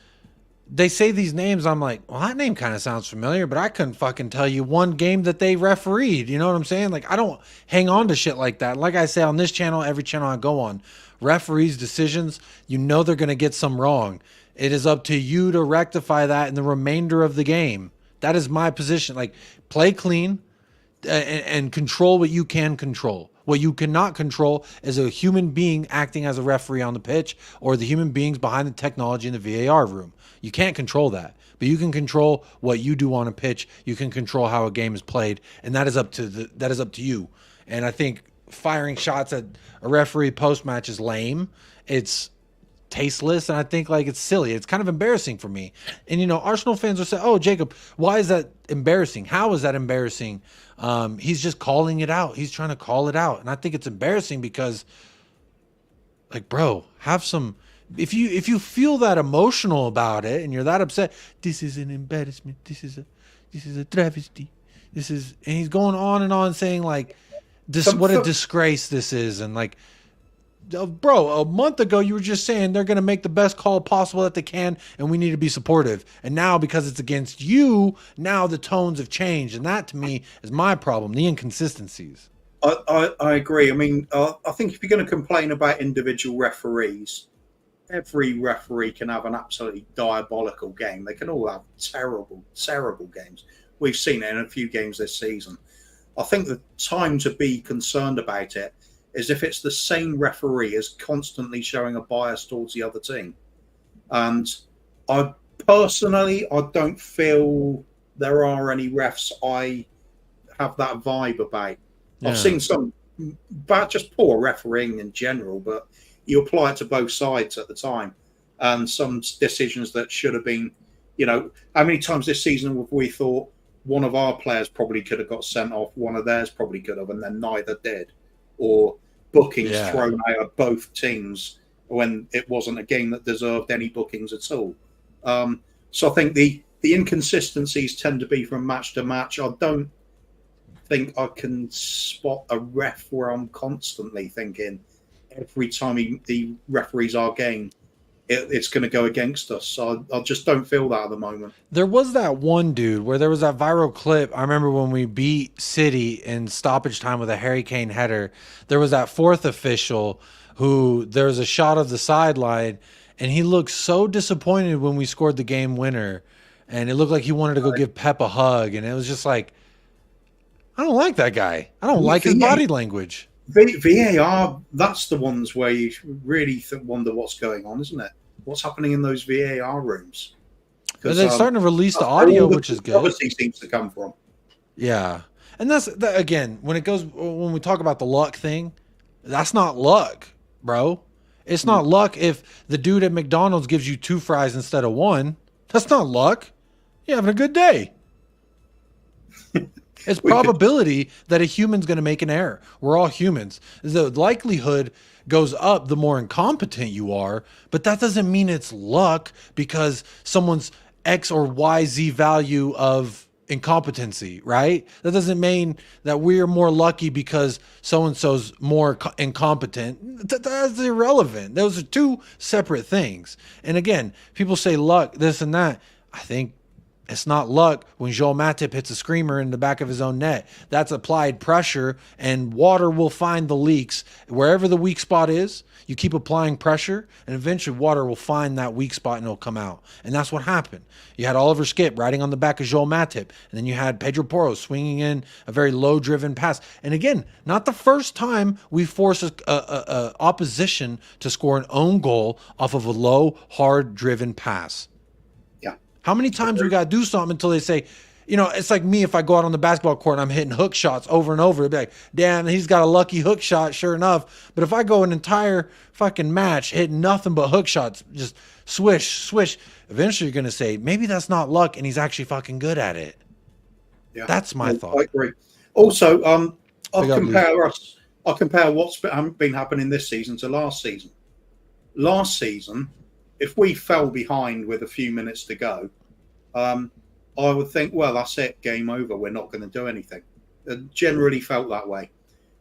they say these names. I'm like, well, that name kind of sounds familiar, but I couldn't fucking tell you one game that they refereed. You know what I'm saying? Like, I don't hang on to shit like that. Like I say on this channel, every channel I go on, referees' decisions, you know they're going to get some wrong. It is up to you to rectify that in the remainder of the game. That is my position. Like, play clean. And control what you can control. What you cannot control is a human being acting as a referee on the pitch or the human beings behind the technology in the VAR room. You can't control that, but you can control what you do on a pitch. You can control how a game is played, and that is up to you. And I think firing shots at a referee post match is lame. It's tasteless, and I think like it's silly. It's kind of embarrassing for me. And you know, Arsenal fans will say, "Oh, Jacob, why is that embarrassing? How is that embarrassing?" He's just calling it out. He's trying to call it out, and I think it's embarrassing because, like, bro, have some. If you feel that emotional about it and you're that upset, this is an embarrassment. This is a travesty. And he's going on and on saying like, this what a disgrace this is, and like. Bro, a month ago you were just saying they're going to make the best call possible that they can and we need to be supportive. And now because it's against you, now the tones have changed. And that to me is my problem, the inconsistencies. I agree. I mean, I think if you're going to complain about individual referees, every referee can have an absolutely diabolical game. They can all have terrible, terrible games. We've seen it in a few games this season. I think the time to be concerned about it is if it's the same referee is constantly showing a bias towards the other team. And I don't feel there are any refs I have that vibe about. Yeah. I've seen some just poor refereeing in general, but you apply it to both sides at the time. And some decisions that should have been, you know, how many times this season have we thought one of our players probably could have got sent off, one of theirs probably could have, and then neither did. Or bookings thrown out of both teams when it wasn't a game that deserved any bookings at all. So I think the inconsistencies tend to be from match to match. I don't think I can spot a ref where I'm constantly thinking every time he referees our game, it's going to go against us. So I just don't feel that at the moment. There was that one dude where there was that viral clip. I remember when we beat City in stoppage time with a Harry Kane header, there was that fourth official who there was a shot of the sideline and he looked so disappointed when we scored the game winner. And it looked like he wanted to go give Pep a hug. And it was just like, I don't like that guy. I don't like his body language. VAR, that's the ones where you really wonder what's going on, isn't it? What's happening in those VAR rooms? Because they're starting to release the audio, which is good. Obviously, seems to come from. Yeah, and that's again when we talk about the luck thing, that's not luck, bro. It's not luck if the dude at McDonald's gives you 2 fries instead of 1. That's not luck. You're having a good day. It's probability that a human's going to make an error. We're all humans. The likelihood goes up the more incompetent you are, but that doesn't mean it's luck because someone's X or Y, Z value of incompetency, right? That doesn't mean that we're more lucky because so-and-so's more incompetent. That's irrelevant. Those are 2 separate things. And again, people say luck, this and that. I think it's not luck when Joel Matip hits a screamer in the back of his own net. That's applied pressure, and water will find the leaks. Wherever the weak spot is, you keep applying pressure, and eventually water will find that weak spot and it'll come out. And that's what happened. You had Oliver Skip riding on the back of Joel Matip, and then you had Pedro Porro swinging in a very low-driven pass. And again, not the first time we force a opposition to score an own goal off of a low, hard-driven pass. How many times we got to do something until they say, you know, it's like me if I go out on the basketball court and I'm hitting hook shots over and over. It'd be like, damn, he's got a lucky hook shot, sure enough. But if I go an entire fucking match hitting nothing but hook shots, just swish, swish, eventually you're going to say, maybe that's not luck and he's actually fucking good at it. Yeah, that's my thought. I agree. Also, I'll compare what's been happening this season to last season. Last season, if we fell behind with a few minutes to go, I would think, well, that's it, game over. We're not going to do anything. It generally felt that way.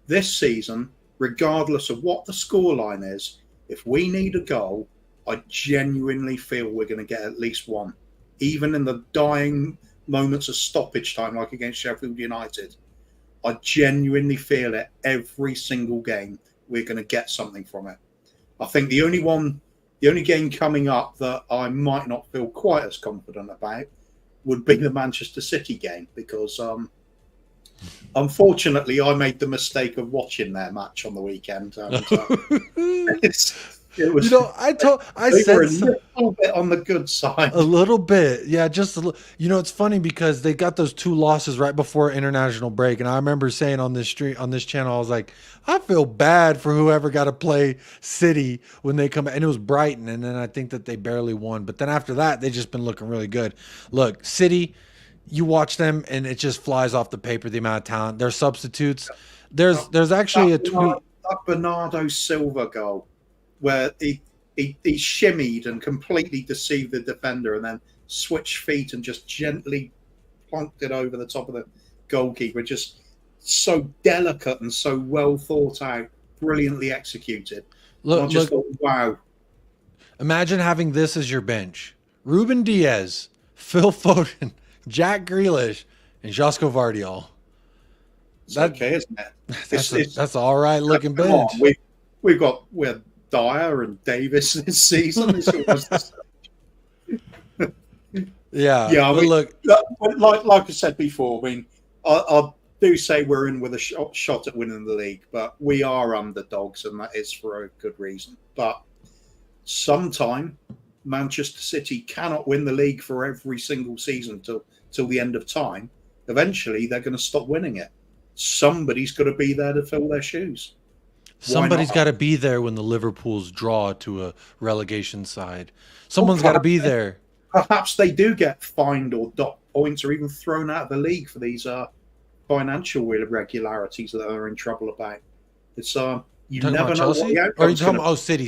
This season, regardless of what the scoreline is, if we need a goal, I genuinely feel we're going to get at least one. Even in the dying moments of stoppage time, like against Sheffield United, I genuinely feel it every single game. We're going to get something from it. I think the only game coming up that I might not feel quite as confident about would be the Manchester City game, because unfortunately I made the mistake of watching their match on the weekend. And, it was, you know, I said a little bit on the good side. A little bit. Yeah, just a little. You know, it's funny because they got those 2 losses right before international break. And I remember saying on this channel, I was like, I feel bad for whoever got to play City when they come back. And it was Brighton. And then I think that they barely won. But then after that, they've just been looking really good. Look, City, you watch them and it just flies off the paper, the amount of talent. Their substitutes. There's actually a tweet. That Bernardo Silva goal, where he shimmied and completely deceived the defender and then switched feet and just gently plonked it over the top of the goalkeeper. Just so delicate and so well thought out, brilliantly executed. Look, thought, wow. Imagine having this as your bench. Ruben Diaz, Phil Foden, Jack Grealish, and Josko Vardiol. That's okay, isn't it? That's all right looking bench. We're Dyer and Davis this season. Yeah. Look, like I said before, I mean, I do say we're in with a shot at winning the league, but we are underdogs, and that is for a good reason. But sometime Manchester City cannot win the league for every single season till the end of time. Eventually, they're going to stop winning it. Somebody's got to be there to fill their shoes. Somebody's got to be there when the Liverpools draw to a relegation side. Someone's got to be there. Perhaps they do get fined or docked points or even thrown out of the league for these financial irregularities that they're in trouble about. It's you never know what the outcome's. Or are you talking about City?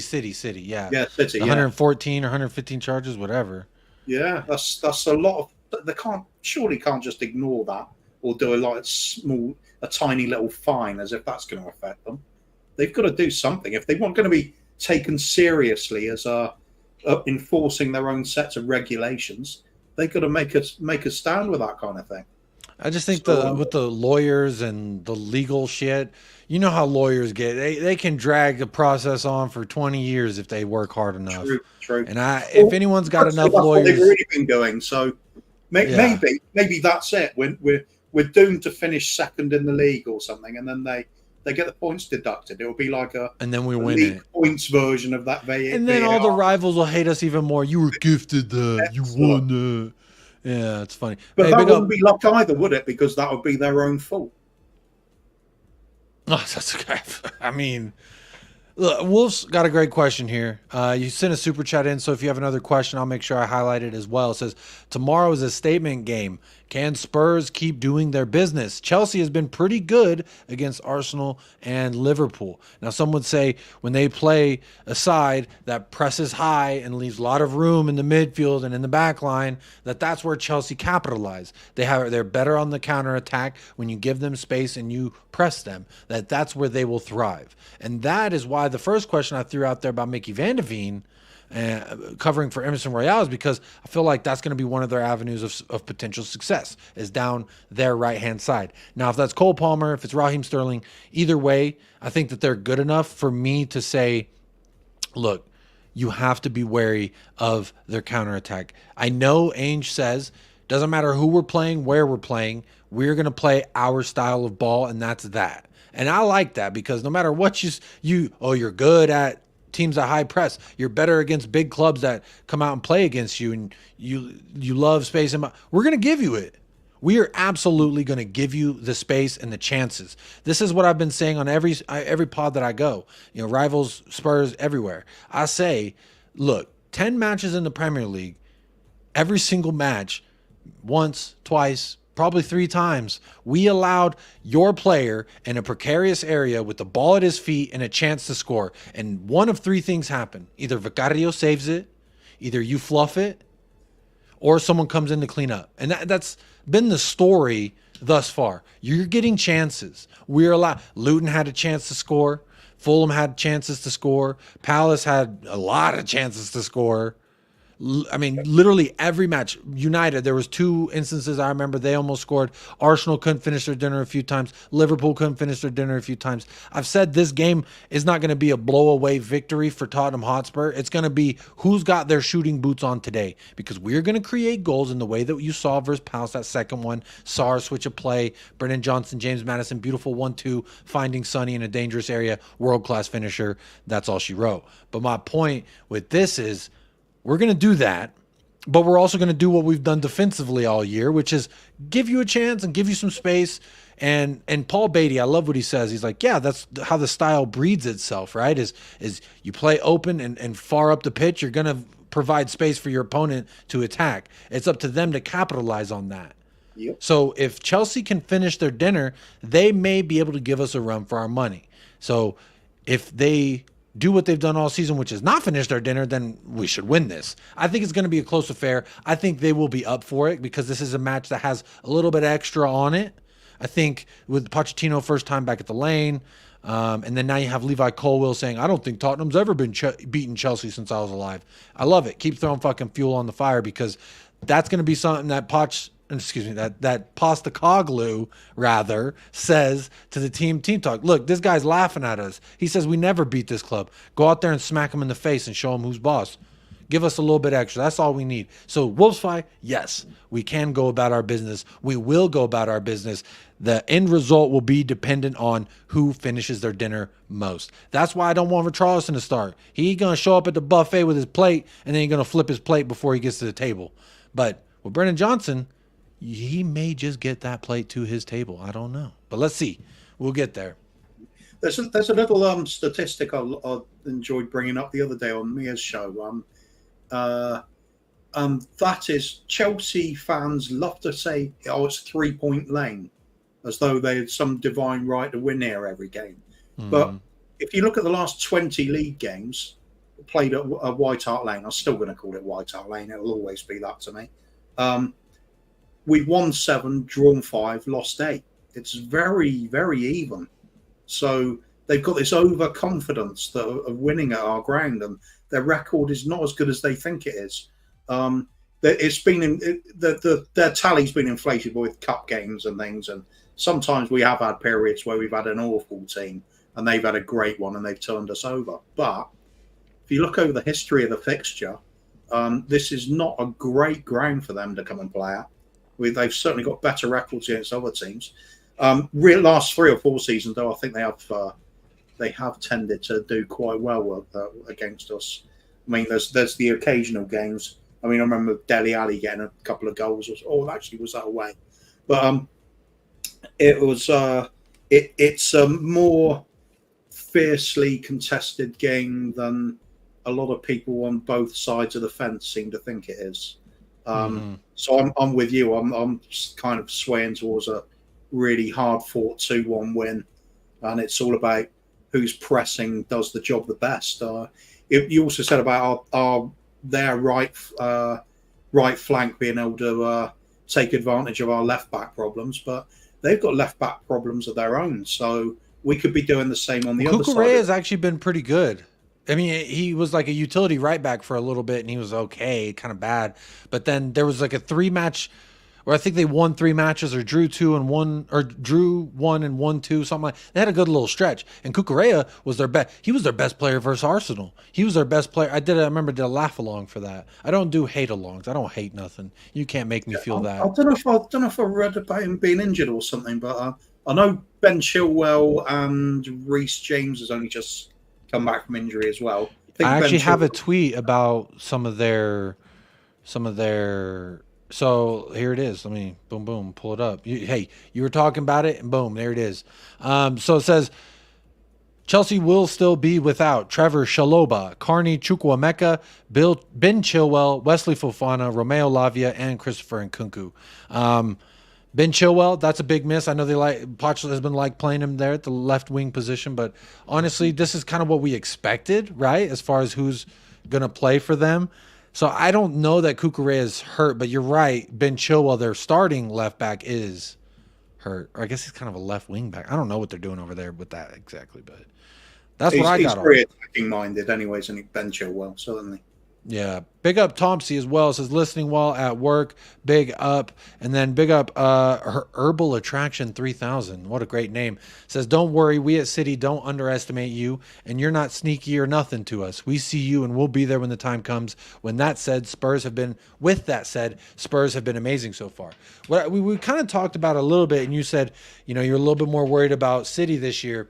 Yeah, City. 114 or 115 charges, whatever. Yeah, that's a lot of. They surely can't just ignore that or do a tiny little fine as if that's going to affect them. They've got to do something if they want going to be taken seriously as enforcing their own sets of regulations. They've got to make a stand with that kind of thing. I just think with the lawyers and the legal shit, you know how lawyers get. They can drag the process on for 20 years if they work hard enough. True. And if anyone's got enough lawyers, they've already been going. So maybe that's it. We're doomed to finish second in the league or something, and then they get the points deducted. It will be like and then we win league points version of that. And then all the rivals will hate us even more. You were gifted that. You won that. Yeah, it's funny. But that wouldn't be luck either, would it? Because that would be their own fault. Oh, that's okay. I mean, look, Wolf's got a great question here. You sent a super chat in, so if you have another question, I'll make sure I highlight it as well. It says, tomorrow is a statement game. Can Spurs keep doing their business? Chelsea has been pretty good against Arsenal and Liverpool. Now, some would say when they play a side that presses high and leaves a lot of room in the midfield and in the back line, that's where Chelsea capitalize. They're better on the counterattack when you give them space and you press them. That's where they will thrive. And that is why the first question I threw out there about Mickey Van de Veen covering for Emerson Royale is because I feel like that's going to be one of their avenues of potential success is down their right-hand side. Now, if that's Cole Palmer, if it's Raheem Sterling, either way, I think that they're good enough for me to say, look, you have to be wary of their counterattack. I know Ainge says, doesn't matter who we're playing, where we're playing, we're going to play our style of ball, and that's that. And I like that because no matter what you're good at teams that high press. You're better against big clubs that come out and play against you, and you love space. And we're going to give you it. We are absolutely going to give you the space and the chances. This is what I've been saying on every pod that I go. You know, Rivals, Spurs, everywhere. I say, look, 10 matches in the Premier League, every single match, once, twice, probably 3 times, we allowed your player in a precarious area with the ball at his feet and a chance to score. And one of 3 things happen. Either Vicario saves it, either you fluff it, or someone comes in to clean up. And that's been the story thus far. You're getting chances. We're allowed. Luton had a chance to score. Fulham had chances to score. Palace had a lot of chances to score. I mean, literally every match. United, there was 2 instances I remember they almost scored. Arsenal couldn't finish their dinner a few times. Liverpool couldn't finish their dinner a few times. I've said this game is not going to be a blow-away victory for Tottenham Hotspur. It's going to be who's got their shooting boots on today, because we're going to create goals in the way that you saw versus Palace, that second one. Sarr, switch of play. Brennan Johnson, James Maddison, beautiful 1-2, finding Sonny in a dangerous area, world-class finisher. That's all she wrote. But my point with this is, we're going to do that, but we're also going to do what we've done defensively all year, which is give you a chance and give you some space. And Paul Beatty, I love what he says. He's like, yeah, that's how the style breeds itself, right? Is you play open and far up the pitch, you're going to provide space for your opponent to attack. It's up to them to capitalize on that. Yep. So if Chelsea can finish their dinner, they may be able to give us a run for our money. So if they do what they've done all season, which is not finish their dinner, then we should win this. I think it's going to be a close affair. I think they will be up for it because this is a match that has a little bit extra on it. I think with Pochettino first time back at the lane, and then now you have Levi Colwill saying, I don't think Tottenham's ever been beaten Chelsea since I was alive. I love it. Keep throwing fucking fuel on the fire, because that's going to be something that that Postecoglou rather says to the team talk. Look, this guy's laughing at us. He says we never beat this club. Go out there and smack him in the face and show him who's boss. Give us a little bit extra. That's all we need. So Wolfsfy, yes, we can go about our business. We will go about our business. The end result will be dependent on who finishes their dinner most. That's why I don't want Richarlison to start. He's going to show up at the buffet with his plate, and then he's going to flip his plate before he gets to the table. But with Brennan Johnson, he may just get that plate to his table. I don't know. But let's see. We'll get there. There's a little statistic I enjoyed bringing up the other day on Mia's show. That is, Chelsea fans love to say, oh, it's 3-point lane, as though they had some divine right to win here every game. But if you look at the last 20 league games played at White Hart Lane, I'm still going to call it White Hart Lane. It'll always be that to me. We've won 7, drawn 5, lost 8. It's very, very even. So they've got this overconfidence of winning at our ground, and their record is not as good as they think it is. It's been their tally's been inflated with cup games and things, and sometimes we have had periods where we've had an awful team and they've had a great one and they've turned us over. But if you look over the history of the fixture, this is not a great ground for them to come and play at. They've certainly got better records against other teams. Last 3 or 4 seasons, though, I think they have tended to do quite well against us. I mean, there's the occasional games. I mean, I remember Dele Alli getting a couple of goals. Actually, was that away? But it's a more fiercely contested game than a lot of people on both sides of the fence seem to think it is. So I'm with you. I'm kind of swaying towards a really hard fought 2-1 win, and it's all about who's pressing does the job the best. You also said about their right flank being able to take advantage of our left back problems, but they've got left back problems of their own, so we could be doing the same on the other side. Cucurella has actually been pretty good. I mean, he was like a utility right back for a little bit, and he was okay, kind of bad. But then there was like a 3-match, or I think they won 3 matches, or drew 2 and 1, or drew 1 and won 2, something like that. They had a good little stretch. And Cucurella was their best. He was their best player versus Arsenal. He was their best player. I remember did a laugh along for that. I don't do hate alongs. I don't hate nothing. You can't make me feel that. I don't know if I read about him being injured or something, but I know Ben Chilwell and Reece James has only just come back from injury as well. I actually have a tweet about some of their So here it is. Let me boom, boom, pull it up. Hey, you were talking about it, and boom, there it is. So it says Chelsea will still be without Trevor Shaloba, Carney Chukwuemeka, Ben Chilwell, Wesley Fofana, Romeo Lavia, and Christopher Nkunku. Ben Chilwell, that's a big miss. I know Poch has been playing him there at the left wing position, but honestly, this is kind of what we expected, right? As far as who's going to play for them. So I don't know that Kukurea is hurt, but you're right. Ben Chilwell, their starting left back, is hurt. Or I guess he's kind of a left wing back. I don't know what they're doing over there with that exactly, but that's what I got. He's very attacking minded, anyways, and he Ben Chilwell, certainly. Yeah. Big up Tomsy as well. It says listening while at work. Big up. And then big up her Herbal Attraction 3000. What a great name. Says, don't worry. We at City don't underestimate you. And you're not sneaky or nothing to us. We see you and we'll be there when the time comes. With that said, Spurs have been amazing so far. What we kind of talked about a little bit. And you said, you're a little bit more worried about City this year.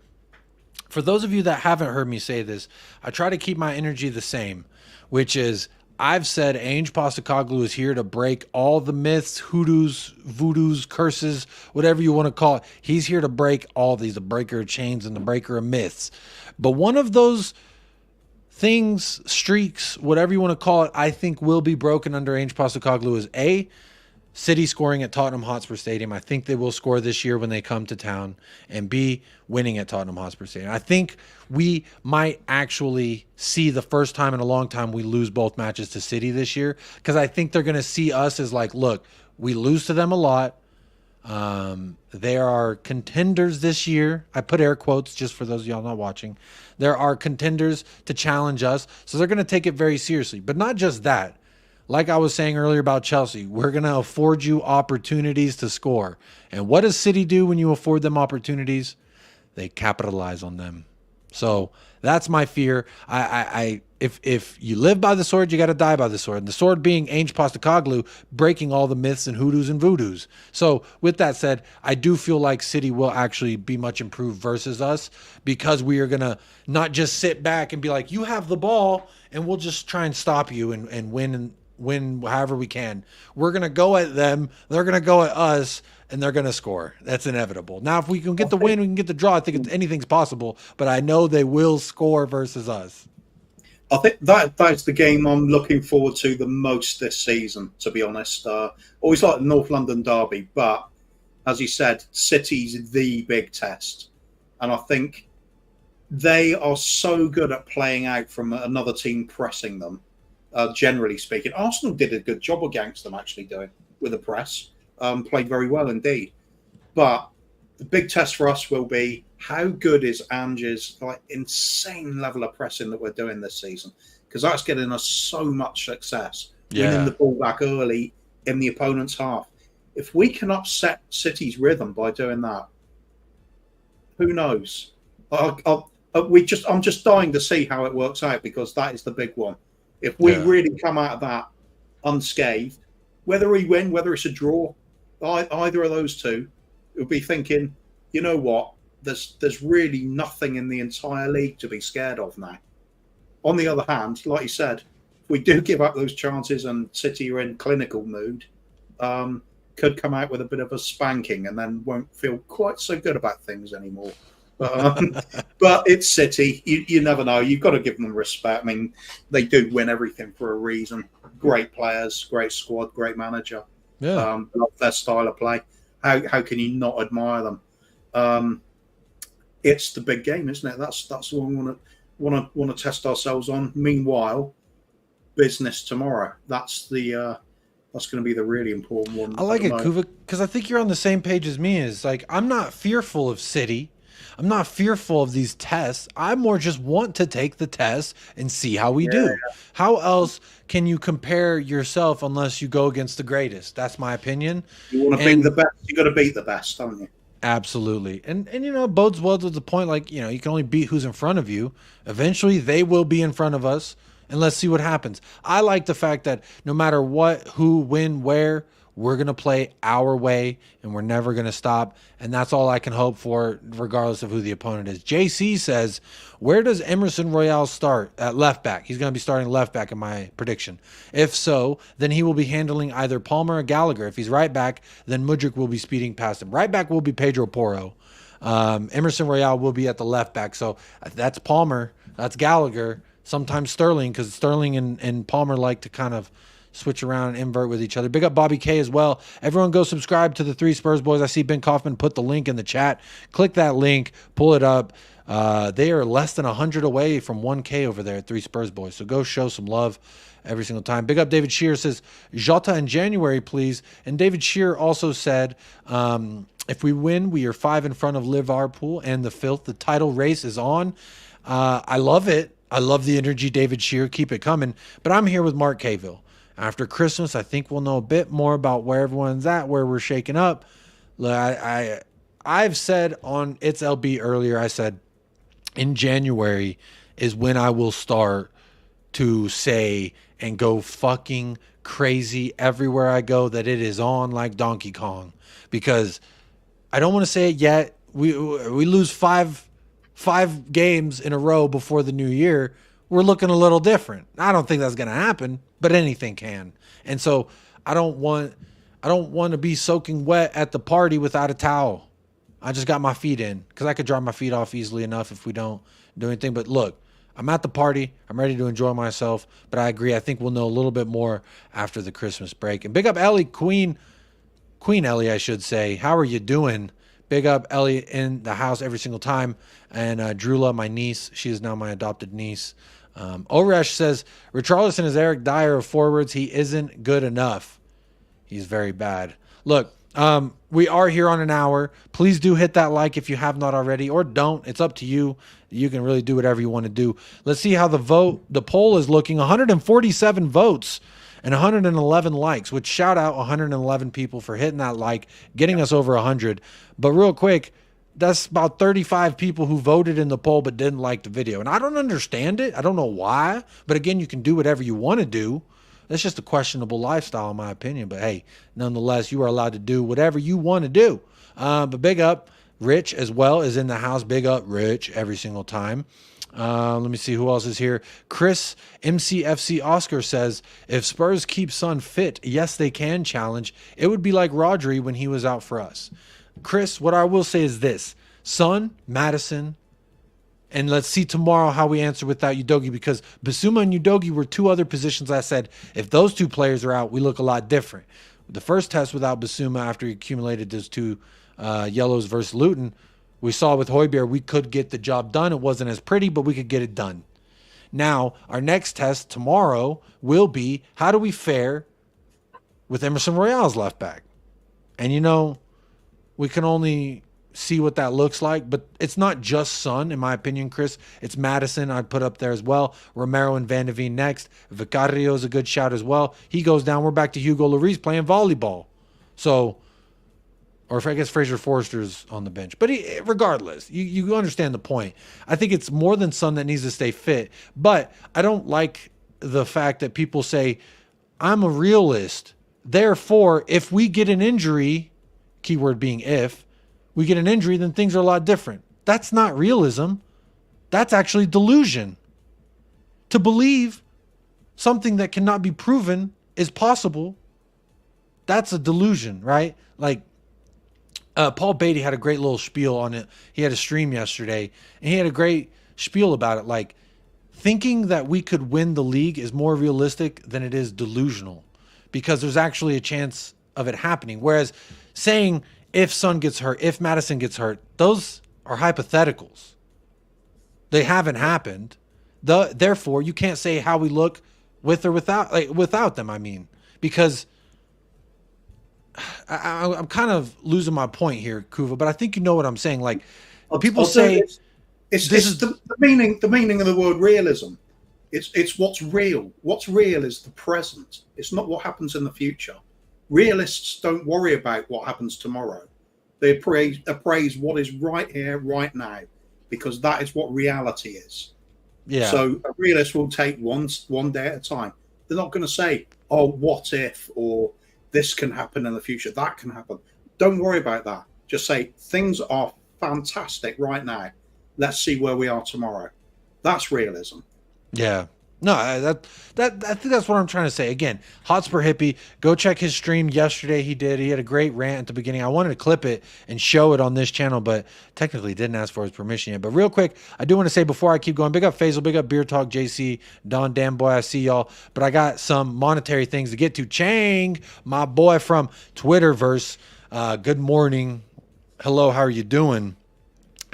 For those of you that haven't heard me say this, I try to keep my energy the same, which is I've said Ange Postecoglou is here to break all the myths, hoodoos, voodoos, curses, whatever you want to call it. He's here to break all these, the breaker of chains and the breaker of myths. But one of those things, streaks, whatever you want to call it, I think will be broken under Ange Postecoglou is A, City scoring at Tottenham Hotspur Stadium. I think they will score this year when they come to town. And B, winning at Tottenham Hotspur Stadium. I think we might actually see the first time in a long time we lose both matches to City this year, because I think they're going to see us as look, we lose to them a lot. They are contenders this year. I put air quotes just for those of y'all not watching. There are contenders to challenge us. So they're going to take it very seriously. But not just that. Like I was saying earlier about Chelsea, we're going to afford you opportunities to score. And what does City do when you afford them opportunities? They capitalize on them. So that's my fear. If you live by the sword, you got to die by the sword. And the sword being Ange Postecoglou breaking all the myths and hoodoos and voodoos. So with that said, I do feel like City will actually be much improved versus us, because we are going to not just sit back and be like, you have the ball and we'll just try and stop you and win however we can. We're going to go at them. They're going to go at us. And they're going to score. That's inevitable. Now, if we can get the win, we can get the draw. I think anything's possible. But I know they will score versus us. I think that's the game I'm looking forward to the most this season, to be honest. Always like the North London derby. But as you said, City's the big test. And I think they are so good at playing out from another team pressing them, generally speaking. Arsenal did a good job against them, actually, doing with the press. Played very well indeed. But the big test for us will be how good is Ange's insane level of pressing that we're doing this season, because that's getting us so much success. Winning the ball back early in the opponent's half. If we can upset City's rhythm by doing that, who knows? I'm just dying to see how it works out, because that is the big one. If we really come out of that unscathed, whether we win, whether it's a draw, either of those two, we'll be thinking, you know what, there's really nothing in the entire league to be scared of now. On the other hand, like you said, if we do give up those chances and City are in clinical mood, could come out with a bit of a spanking and then won't feel quite so good about things anymore. But it's City. You never know. You've got to give them respect. I mean, they do win everything for a reason. Great players, great squad, great manager. Love their style of play. How can you not admire them? It's the big game, isn't it? That's what we want to test ourselves on. Meanwhile, business tomorrow. That's going to be the really important one. I like it, Kuva, because I think you're on the same page as me. Is I'm not fearful of City. I'm not fearful of these tests. I more just want to take the test and see how we do. How else can you compare yourself unless you go against the greatest? That's my opinion. You want to beat the best. You got to beat the best, don't you? Absolutely. And bodes well to the point, you can only beat who's in front of you. Eventually they will be in front of us, and let's see what happens. I like the fact that no matter what, who, when, where, We're going to play our way, and we're never going to stop. And that's all I can hope for, regardless of who the opponent is. JC says, where does Emerson Royale start? At left back. He's going to be starting left back in my prediction. If so, then he will be handling either Palmer or Gallagher. If he's right back, then Mudryk will be speeding past him. Right back will be Pedro Porro. Emerson Royale will be at the left back. So that's Palmer. That's Gallagher. Sometimes Sterling, because Sterling and Palmer like to kind of switch around and invert with each other. Big up Bobby K as well. Everyone go subscribe to the 3 Spurs Boys. I see Ben Kaufman put the link in the chat. Click that link. Pull it up. They are less than 100 away from 1K over there at 3 Spurs Boys. So go show some love every single time. Big up David Shear says, Jota in January, please. And David Shear also said, if we win, we are 5 in front of Liverpool and the filth. The title race is on. I love it. I love the energy, David Shear. Keep it coming. But I'm here with Mark Cavill. After Christmas, I think we'll know a bit more about where everyone's at, where we're shaking up. I've said on It's LB earlier, I said in January is when I will start to say and go fucking crazy everywhere I go that it is on like Donkey Kong. Because I don't want to say it yet. We lose five games in a row before the new year. We're looking a little different. I don't think that's going to happen, but anything can. And so I don't want to be soaking wet at the party without a towel. I just got my feet in because I could dry my feet off easily enough if we don't do anything. But look, I'm at the party. I'm ready to enjoy myself. But I agree. I think we'll know a little bit more after the Christmas break. And big up Ellie, Queen Ellie, I should say. How are you doing? Big up Ellie in the house every single time. And Drula, my niece. She is now my adopted niece. Oresh says, Richarlison is Eric Dyer of forwards. He isn't good enough. He's very bad. Look, we are here on an hour. Please do hit that like if you have not already, or don't. It's up to you. You can really do whatever you want to do. Let's see how the poll is looking. 147 votes and 111 likes, which shout out 111 people for hitting that like, getting us over 100. But real quick, that's about 35 people who voted in the poll but didn't like the video. And I don't understand it. I don't know why. But again, you can do whatever you want to do. That's just a questionable lifestyle, in my opinion. But hey, nonetheless, you are allowed to do whatever you want to do. But big up, Rich as well is in the house. Big up, Rich, every single time. Let me see who else is here. Chris, MCFC Oscar says, if Spurs keep Son fit, yes, they can challenge. It would be like Rodri when he was out for us. Chris, what I will say is this. Son, Madison, and let's see tomorrow how we answer without Udogie, because Basuma and Udogie were 2 other positions I said, if those 2 players are out, we look a lot different. The first test without Basuma after he accumulated those 2 yellows versus Luton, we saw with Højbjerg we could get the job done. It wasn't as pretty, but we could get it done. Now, our next test tomorrow will be, how do we fare with Emerson Royale's left back? And, you know, we can only see what that looks like, but it's not just Son, in my opinion, Chris. It's Madison I'd put up there as well. Romero and Van de Ven next. Vicario is a good shout as well. He goes down. We're back to Hugo Lloris playing volleyball. So, or if I guess Fraser Forster's on the bench. But regardless, you understand the point. I think it's more than Son that needs to stay fit. But I don't like the fact that people say, I'm a realist. Therefore, if we get an injury, keyword being if, we get an injury, then things are a lot different. That's not realism. That's actually delusion. To believe something that cannot be proven is possible, that's a delusion, right? Like, Paul Beatty had a great little spiel on it. He had a stream yesterday, and he had a great spiel about it. Like, thinking that we could win the league is more realistic than it is delusional, because there's actually a chance of it happening. Whereas saying if Son gets hurt, if Madison gets hurt, those are hypotheticals. They haven't happened. Therefore, you can't say how we look with or without them. I mean, because I'm kind of losing my point here, Kuva, but I think you know what I'm saying. Like, people say it's the meaning of the word realism. It's what's real. What's real is the present. It's not what happens in the future. Realists don't worry about what happens tomorrow. They appraise what is right here, right now, because that is what reality is. Yeah. So a realist will take one day at a time. They're not going to say, "Oh, what if?" or this can happen in the future, that can happen. Don't worry about that. Just say things are fantastic right now. Let's see where we are tomorrow. That's realism. Yeah. No, I think that's what I'm trying to say. Again, Hotspur Hippie, go check his stream yesterday. He had a great rant at the beginning. I wanted to clip it and show it on this channel, but technically didn't ask for his permission yet. But real quick, I do want to say before I keep going, big up Faisal, big up Beer Talk, JC, Don, damn boy, I see y'all. But I got some monetary things to get to. Chang, my boy from Twitterverse, good morning. Hello, how are you doing?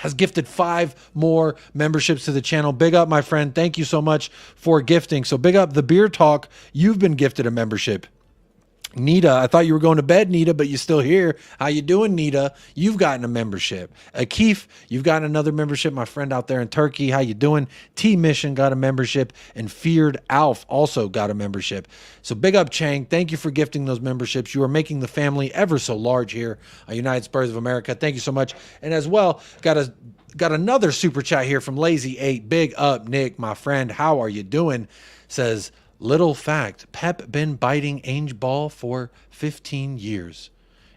Has gifted 5 more memberships to the channel. Big up, my friend. Thank you so much for gifting. So big up the Beer Talk. You've been gifted a membership. Nita, I thought you were going to bed, Nita, but you're still here. How you doing, Nita? You've gotten a membership. Akif, you've gotten another membership. My friend out there in Turkey, how you doing? T-Mission got a membership, and Feared Alf also got a membership. So big up, Chang. Thank you for gifting those memberships. You are making the family ever so large here at United Spurs of America. Thank you so much. And as well, got another super chat here from Lazy 8. Big up, Nick, my friend. How are you doing? Says, little fact, Pep been biting Ainge ball for 15 years.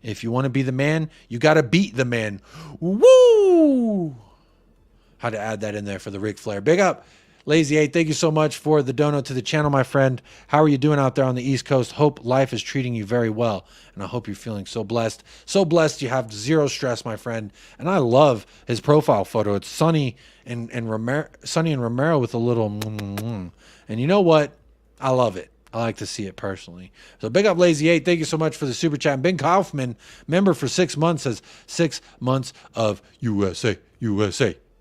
If you want to be the man, you got to beat the man. Woo! Had to add that in there for the Ric Flair. Big up, Lazy 8. Thank you so much for the donut to the channel, my friend. How are you doing out there on the East Coast? Hope life is treating you very well. And I hope you're feeling so blessed. So blessed you have zero stress, my friend. And I love his profile photo. It's Sonny and Romero with a little And you know what? I love it. I like to see it personally. So big up Lazy 8. Thank you so much for the super chat. Ben Kaufman, member for 6 months, says 6 months of USA.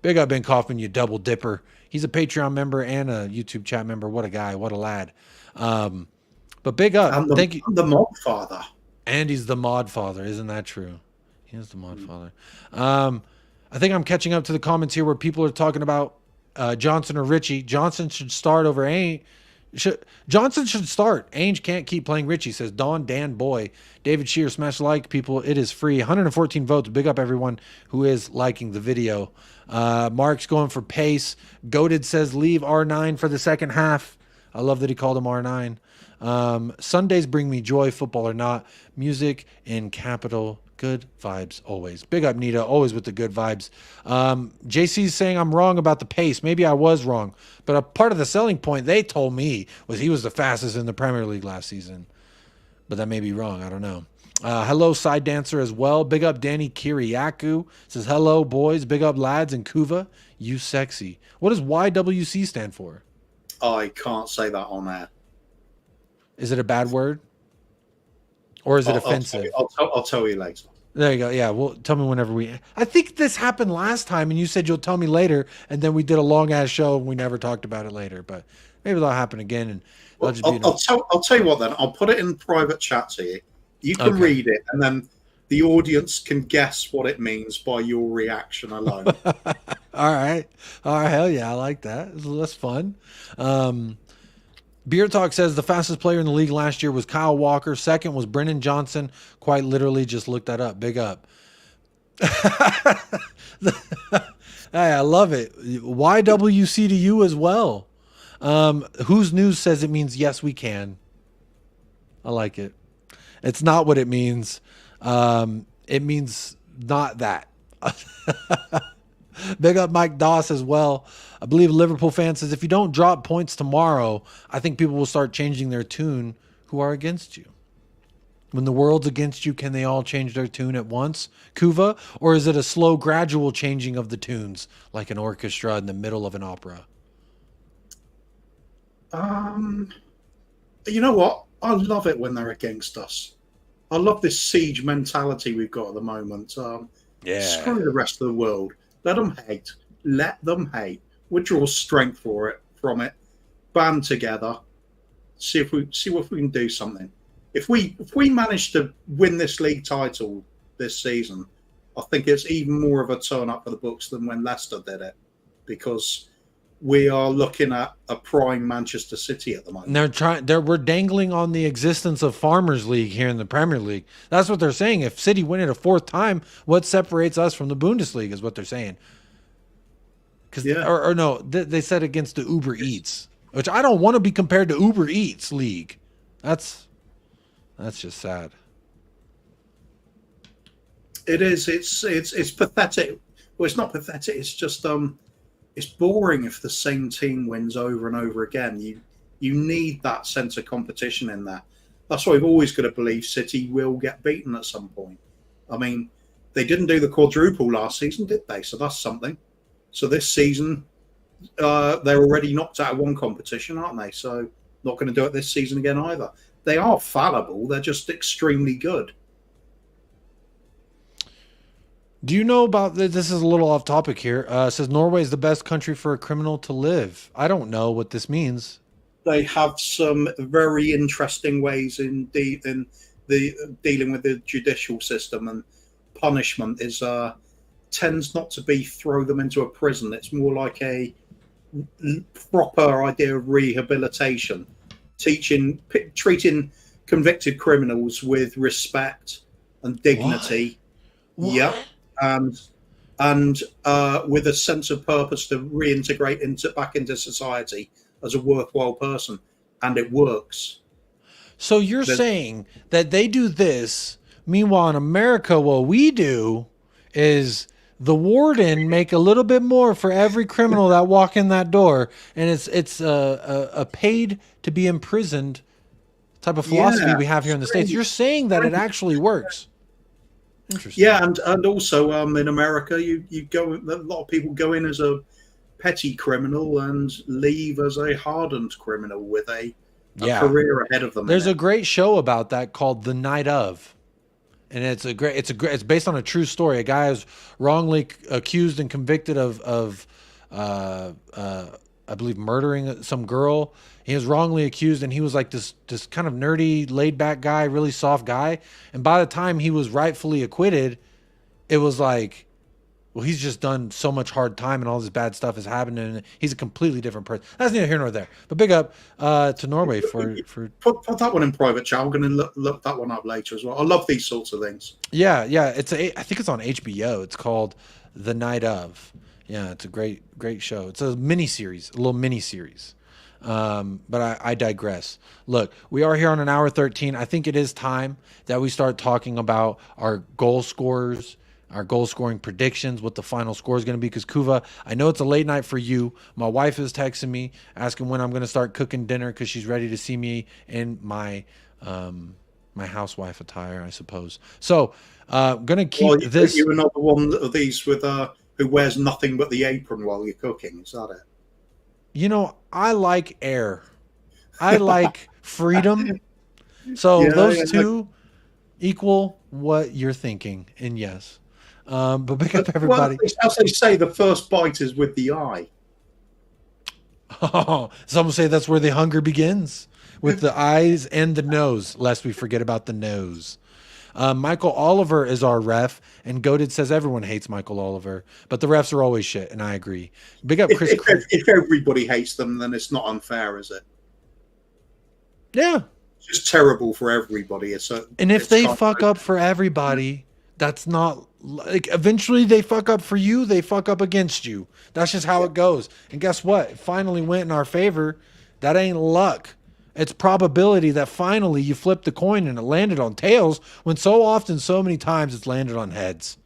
Big up Ben Kaufman, you double dipper. He's a Patreon member and a YouTube chat member. What a guy. What a lad. But big up. Thank you. I'm the mod father. And he's the mod father. Isn't that true? He is the mod father. I think I'm catching up to the comments here where people are talking about Johnson or Richie. Johnson should start over Ainge. Johnson should start. Ainge can't keep playing Richie, says Don Dan Boy. David Shear, smash like, people. It is free. 114 votes. Big up everyone who is liking the video. Mark's going for pace. Goated says leave R9 for the second half. I love that he called him R9. Sundays bring me joy, football or not. Music in capital. Good vibes always. Big up, Nita. Always with the good vibes. JC's saying I'm wrong about the pace. Maybe I was wrong. But a part of the selling point they told me was he was the fastest in the Premier League last season. But that may be wrong. I don't know. Hello, Side Dancer as well. Big up Danny Kiriakou. Says, hello, boys. Big up, lads in Kuva. You sexy. What does YWC stand for? I can't say that on air. Is it a bad word? Or is it offensive? I'll tell you later. There you go. Yeah, well, tell me whenever I think this happened last time, and you said you'll tell me later, and then we did a long-ass show, and we never talked about it later. But maybe that'll happen again, and I'll tell you what then. I'll put it in private chat to you. You can read it, and then the audience can guess what it means by your reaction alone. All right. Hell yeah, I like that. That's fun. Beer Talk says the fastest player in the league last year was Kyle Walker. Second was Brennan Johnson. Quite literally just looked that up. Big up. Hey, I love it. YWC to you as well. Whose News says it means yes, we can. I like it. It's not what it means. It means not that. Big up Mike Doss as well. I believe a Liverpool fan says, if you don't drop points tomorrow, I think people will start changing their tune who are against you. When the world's against you, can they all change their tune at once, Kuva? Or is it a slow, gradual changing of the tunes, like an orchestra in the middle of an opera? You know what? I love it when they're against us. I love this siege mentality we've got at the moment. Yeah. Screw the rest of the world. Let them hate. Let them hate. We'll draw strength from it. Band together. See if we can do something. If we manage to win this league title this season, I think it's even more of a turn up for the books than when Leicester did it, because we are looking at a prime Manchester City at the moment. We're dangling on the existence of Farmers League here in the Premier League. That's what they're saying. If City win it a fourth time, what separates us from the Bundesliga is what they're saying. They said against the Uber Eats, which I don't want to be compared to Uber Eats League. That's That's just sad. It is. It's pathetic. Well, it's not pathetic. It's just it's boring if the same team wins over and over again. You need that sense of competition in there. That's why we've always got to believe City will get beaten at some point. I mean, they didn't do the quadruple last season, did they? So that's something. So this season, they're already knocked out of one competition, aren't they? So not going to do it this season again either. They are fallible. They're just extremely good. Do you know about this? This is a little off topic here. It says Norway is the best country for a criminal to live. I don't know what this means. They have some very interesting ways in dealing with the judicial system, and punishment is tends not to be throw them into a prison. It's more like a proper idea of rehabilitation, treating convicted criminals with respect and dignity. What? Yep. And with a sense of purpose to reintegrate back into society as a worthwhile person, and it works. So you're saying that they do this, meanwhile in America, what we do is the warden make a little bit more for every criminal that walk in that door, and it's a paid to be imprisoned type of philosophy we have here in the States. You're saying that it actually works. Interesting. Yeah, and also in America, you go. A lot of people go in as a petty criminal and leave as a hardened criminal with a career ahead of them. There's a great show about that called The Night Of, and it's based on a true story. A guy is wrongly accused and convicted of I believe murdering some girl. He was wrongly accused, and he was like this kind of nerdy, laid back guy, really soft guy. And by the time he was rightfully acquitted, it was like, well, he's just done so much hard time, and all this bad stuff is happening, and he's a completely different person. That's neither here nor there. But big up to Norway for put that one in private chat. I'm going to look that one up later as well. I love these sorts of things. Yeah. I think it's on HBO. It's called The Night Of. Yeah, it's a great show. It's a little mini series. But I digress. Look, we are here on an hour 13. I think it is time that we start talking about our goal scorers, our goal scoring predictions, what the final score is going to be. Because Kuva, I know it's a late night for you. My wife is texting me asking when I'm going to start cooking dinner because she's ready to see me in my my housewife attire, I suppose. So gonna keep this. You're another one of these with who wears nothing but the apron while you're cooking. Is that it? You know, I like air. I like freedom. So those two equal what you're thinking. And yes. But pick up everybody. Well, as they say, the first bite is with the eye. Oh, some say that's where the hunger begins. With the eyes and the nose, lest we forget about the nose. Michael Oliver is our ref, and Goated says everyone hates Michael Oliver, but the refs are always shit, and I agree. Big up Chris. If everybody hates them, then it's not unfair, is it? Yeah. It's just terrible for everybody. And if they fuck up for everybody, that's not like eventually they fuck up for you, they fuck up against you. That's just how it goes. And guess what? It finally went in our favor. That ain't luck. It's probability that finally you flipped the coin and it landed on tails when so often, so many times it's landed on heads.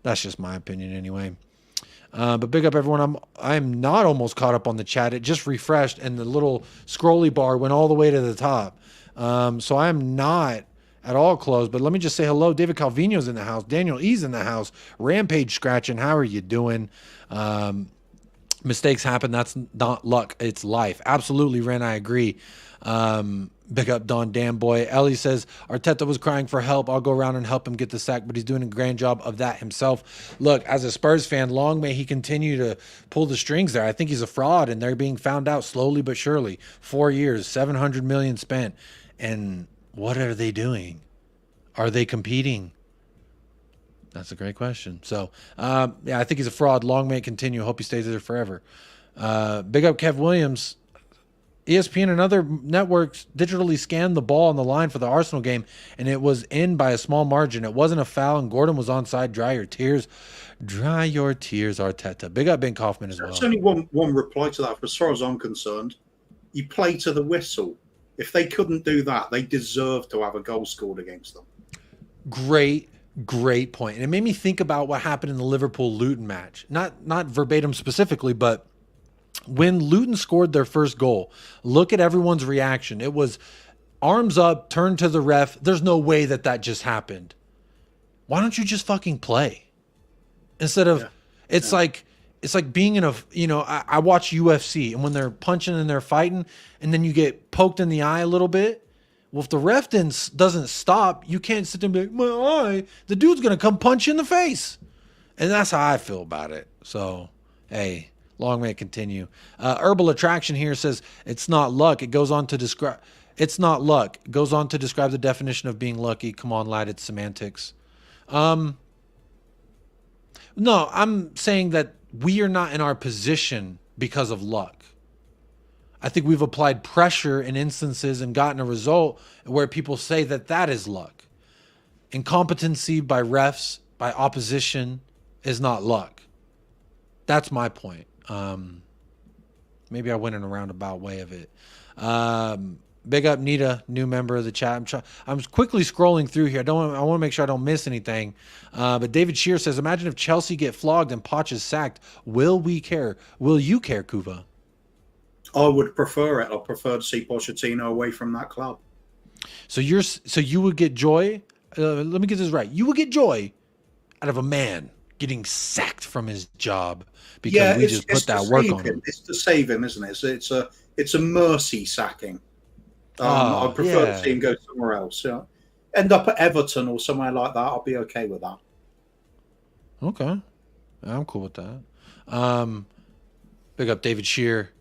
That's just my opinion anyway. But big up everyone. I'm not almost caught up on the chat. It just refreshed and the little scrolly bar went all the way to the top. So I'm not at all close. But let me just say hello. David Calvino's in the house. Daniel E's in the house. Rampage Scratching. How are you doing? Mistakes happen. That's not luck. It's life. Absolutely, Ren. I agree. Big up Don Damn Boy. Ellie says Arteta was crying for help. I'll go around and help him get the sack, but he's doing a grand job of that himself. Look, as a Spurs fan, long may he continue to pull the strings there. I think he's a fraud, and they're being found out slowly but surely. 4 years, 700 million spent, and what are they doing? Are they competing? That's a great question. So, yeah, I think he's a fraud. Long may it continue. Hope he stays there forever. Big up Kev Williams. ESPN and other networks digitally scanned the ball on the line for the Arsenal game, and it was in by a small margin. It wasn't a foul, and Gordon was onside. Dry your tears. Dry your tears, Arteta. Big up Ben Kaufman as well. There's only one reply to that. As far as I'm concerned, you play to the whistle. If they couldn't do that, they deserve to have a goal scored against them. Great point. And it made me think about what happened in the Liverpool-Luton match. Not verbatim specifically, but when Luton scored their first goal, look at everyone's reaction. It was arms up, turn to the ref. There's no way that just happened. Why don't you just fucking play? Instead of, it's like being in a, I watch UFC, and when they're punching and they're fighting and then you get poked in the eye a little bit. Well, if the ref doesn't stop, you can't sit there and be like, my eye, the dude's going to come punch you in the face. And that's how I feel about it. So, hey, long may it continue. Herbal Attraction here says, it's not luck. It goes on to describe, it's not luck. It goes on to describe the definition of being lucky. Come on, lad, it's semantics. No, I'm saying that we are not in our position because of luck. I think we've applied pressure in instances and gotten a result where people say that is luck. Incompetency by refs, by opposition, is not luck. That's my point. Maybe I went in a roundabout way of it. Big up Nita, new member of the chat. I'm quickly scrolling through here. I want to make sure I don't miss anything. But David Shear says, imagine if Chelsea get flogged and Poch is sacked. Will we care? Will you care, Kuva? I would prefer it. I prefer to see Pochettino away from that club. So you would get joy. Let me get this right. You would get joy out of a man getting sacked from his job because we just put that work on him. It's to save him, isn't it? So it's a mercy sacking. I prefer to see him go somewhere else. Yeah. End up at Everton or somewhere like that. I'll be okay with that. Okay, I'm cool with that. Big up David Shear.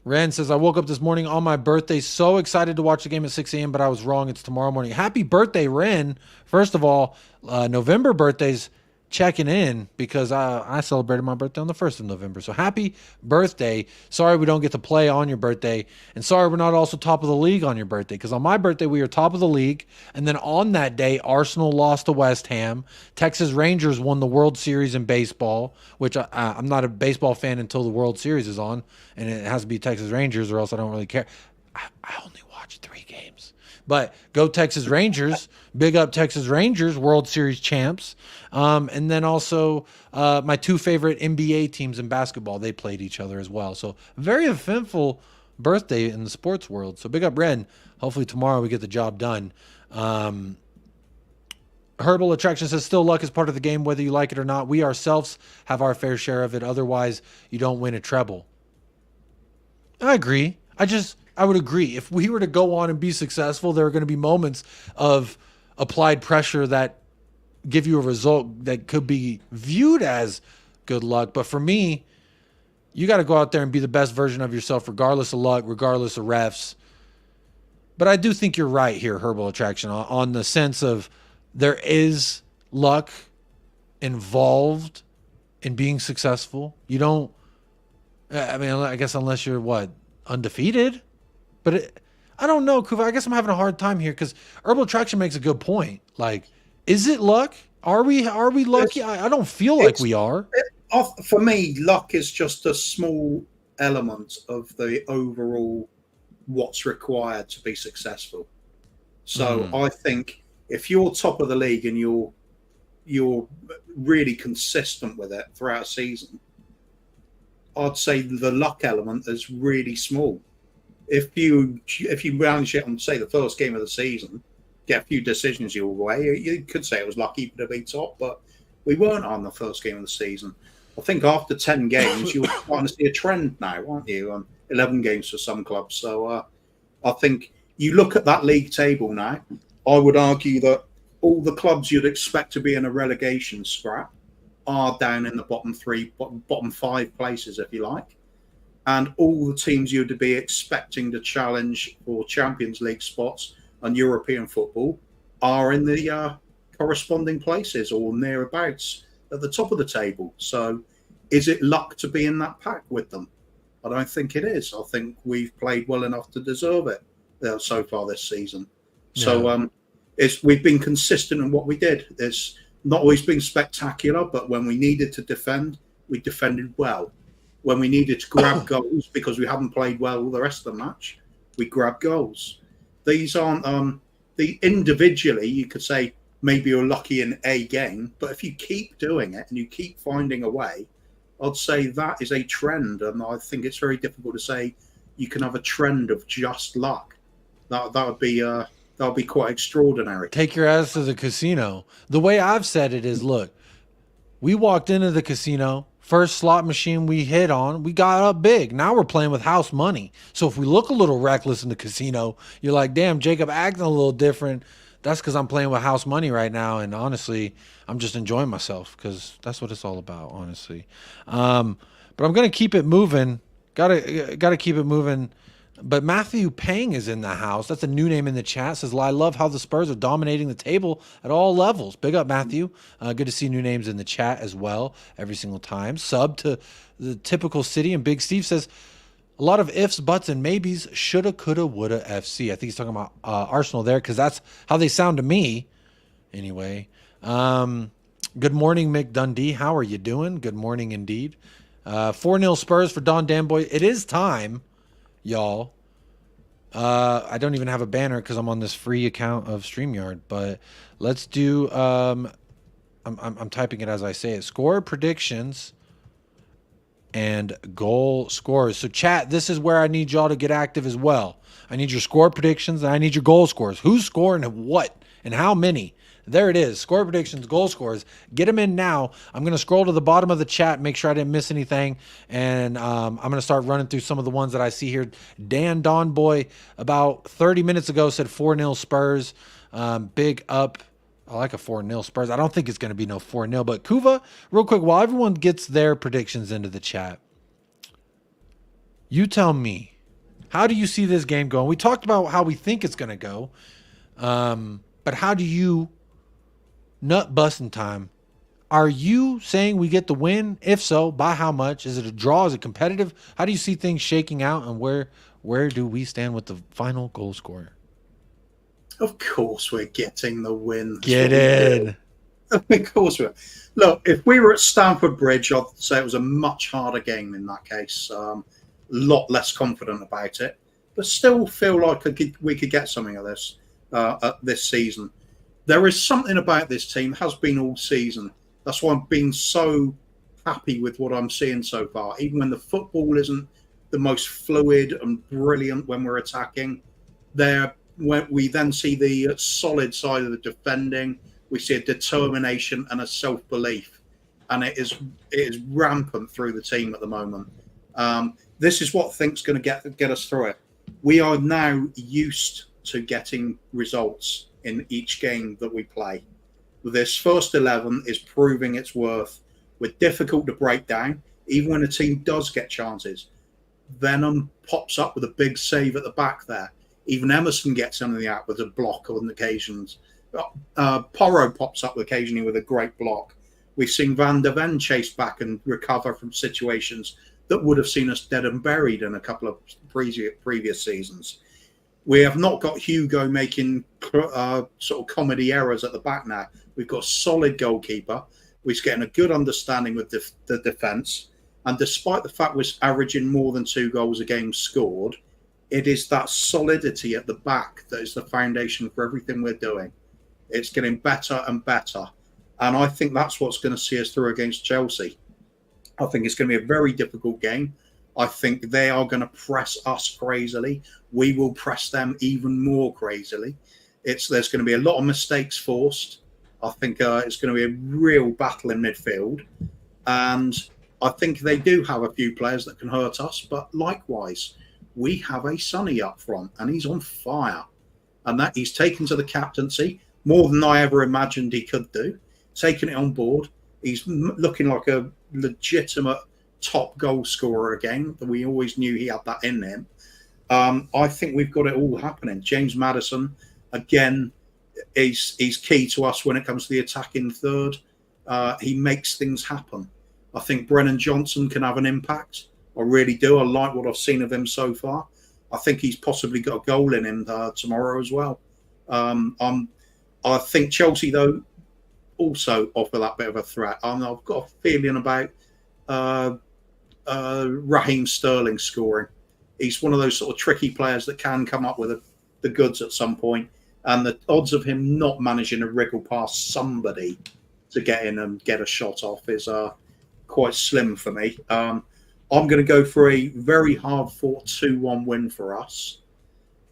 Ren says, I woke up this morning on my birthday, so excited to watch the game at 6 a.m., but I was wrong. It's tomorrow morning. Happy birthday, Ren. First of all, November birthdays checking in because I celebrated my birthday on the 1st of November. So happy birthday. Sorry we don't get to play on your birthday. And sorry we're not also top of the league on your birthday, because on my birthday we were top of the league. And then on that day, Arsenal lost to West Ham. Texas Rangers won the World Series in baseball, which I'm not a baseball fan until the World Series is on. And it has to be Texas Rangers or else I don't really care. I only watch 3 games. But go Texas Rangers. Big up Texas Rangers, World Series champs. And then also my 2 favorite NBA teams in basketball, they played each other as well. So very eventful birthday in the sports world. So big up Ren. Hopefully tomorrow we get the job done. Herbal Attraction says, still luck is part of the game, whether you like it or not. We ourselves have our fair share of it. Otherwise, you don't win a treble. I agree. I would agree. If we were to go on and be successful, there are going to be moments of applied pressure that give you a result that could be viewed as good luck. But for me, you got to go out there and be the best version of yourself, regardless of luck, regardless of refs. But I do think you're right here, Herbal Attraction, on the sense of there is luck involved in being successful. You don't, I guess unless you're undefeated? But I don't know, Kuva. I guess I'm having a hard time here because Herbal Attraction makes a good point. Like, is it luck? Are we lucky? I don't feel like we are. For me, luck is just a small element of the overall what's required to be successful. So I think if you're top of the league and you're really consistent with it throughout a season, I'd say the luck element is really small. If you manage it on, say, the first game of the season, get a few decisions your way, you could say it was lucky to be top, but we weren't on the first game of the season. I think after 10 games, you're starting to see a trend now, aren't you? On 11 games for some clubs. So I think you look at that league table now, I would argue that all the clubs you'd expect to be in a relegation scrap are down in the bottom 3, bottom 5 places, if you like. And all the teams you'd be expecting to challenge for Champions League spots on European football are in the corresponding places or nearabouts at the top of the table. So is it luck to be in that pack with them? I don't think it is. I think we've played well enough to deserve it so far this season. Yeah. So we've been consistent in what we did. It's not always been spectacular, but when we needed to defend, we defended well. When we needed to grab goals because we haven't played well the rest of the match, we grab goals. These aren't the individually. You could say maybe you're lucky in a game, but if you keep doing it and you keep finding a way, I'd say that is a trend, and I think it's very difficult to say you can have a trend of just luck. That would be quite extraordinary. Take your ass to the casino. The way I've said it is, look, we walked into the casino, first slot machine we hit on, we got up big. Now we're playing with house money. So if we look a little reckless in the casino, you're like, damn, Jacob acting a little different. That's because I'm playing with house money right now. And honestly, I'm just enjoying myself because that's what it's all about, honestly. But I'm going to keep it moving. Gotta keep it moving. But Matthew Pang is in the house. That's a new name in the chat. Says, I love how the Spurs are dominating the table at all levels. Big up, Matthew. Good to see new names in the chat as well every single time. Sub to the typical city. And Big Steve says, a lot of ifs, buts, and maybes. Shoulda, coulda, woulda FC. I think he's talking about Arsenal there because that's how they sound to me. Anyway. Good morning, Mick Dundee. How are you doing? Good morning indeed. 4-0 Spurs for Don Danboy. It is time, y'all. I don't even have a banner because I'm on this free account of StreamYard, but let's do I'm typing it as I say it. Score predictions and goal scores. So chat, this is where I need y'all to get active as well. I need your score predictions and I need your goal scores. Who's scoring what and how many? There it is. Score predictions, goal scores. Get them in now. I'm going to scroll to the bottom of the chat, make sure I didn't miss anything. And I'm going to start running through some of the ones that I see here. Dan Donboy, about 30 minutes ago, said 4-0 Spurs. Big up. I like a 4-0 Spurs. I don't think it's going to be no 4-0. But Kuva, real quick, while everyone gets their predictions into the chat, you tell me, how do you see this game going? We talked about how we think it's going to go. But how do you... Nut busting time. Are you saying we get the win? If so, by how much? Is it a draw? Is it competitive? How do you see things shaking out, and where do we stand with the final goal scorer? Of course we're getting the win. Get in. Of course we are. Look, if we were at Stamford Bridge, I'd say it was a much harder game in that case. A lot less confident about it, but still feel like we could get something of this this season. There is something about this team, has been all season. That's why I've been so happy with what I'm seeing so far. Even when the football isn't the most fluid and brilliant when we're attacking, when we then see the solid side of the defending, we see a determination and a self-belief. And it is rampant through the team at the moment. This is what I think is going to get us through it. We are now used to getting results in each game that we play. This first 11 is proving its worth. We're difficult to break down, even when a team does get chances. Venom pops up with a big save at the back there. Even Emerson gets in the act with a block on occasions. Porro pops up occasionally with a great block. We've seen Van der Ven chase back and recover from situations that would have seen us dead and buried in a couple of previous seasons. We have not got Hugo making sort of comedy errors at the back now. We've got a solid goalkeeper. We're getting a good understanding with the defence. And despite the fact we're averaging more than 2 goals a game scored, it is that solidity at the back that is the foundation for everything we're doing. It's getting better and better. And I think that's what's going to see us through against Chelsea. I think it's going to be a very difficult game. I think they are going to press us crazily. We will press them even more crazily. There's going to be a lot of mistakes forced. I think it's going to be a real battle in midfield. And I think they do have a few players that can hurt us. But likewise, we have a Sonny up front and he's on fire. And that he's taken to the captaincy more than I ever imagined he could do. Taking it on board. He's looking like a legitimate top goal scorer again. We always knew he had that in him. I think we've got it all happening. James Maddison, again, is key to us when it comes to the attacking third. He makes things happen. I think Brennan Johnson can have an impact. I really do. I like what I've seen of him so far. I think he's possibly got a goal in him tomorrow as well. I think Chelsea, though, also offer that bit of a threat. I've got a feeling about Raheem Sterling scoring. He's one of those sort of tricky players that can come up with the goods at some point, and the odds of him not managing to wriggle past somebody to get in and get a shot off is quite slim for me. I'm going to go for a very hard-fought 2-1 win for us,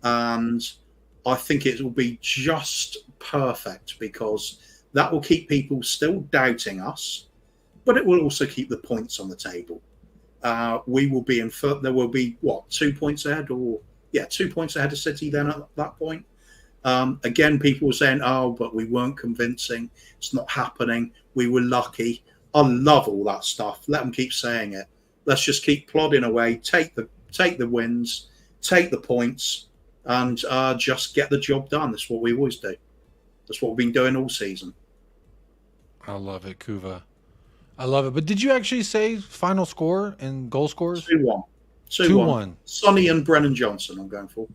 and I think it will be just perfect because that will keep people still doubting us, but it will also keep the points on the table. We will be in third. There will be 2 points ahead, 2 points ahead of City. Then at that point, again, people were saying, "Oh, but we weren't convincing. It's not happening. We were lucky." I love all that stuff. Let them keep saying it. Let's just keep plodding away. Take the wins, take the points, and just get the job done. That's what we always do. That's what we've been doing all season. I love it, Kuva. I love it. But did you actually say final score and goal scores? 2-1. 2-1. Sonny and Brennan Johnson, I'm going for.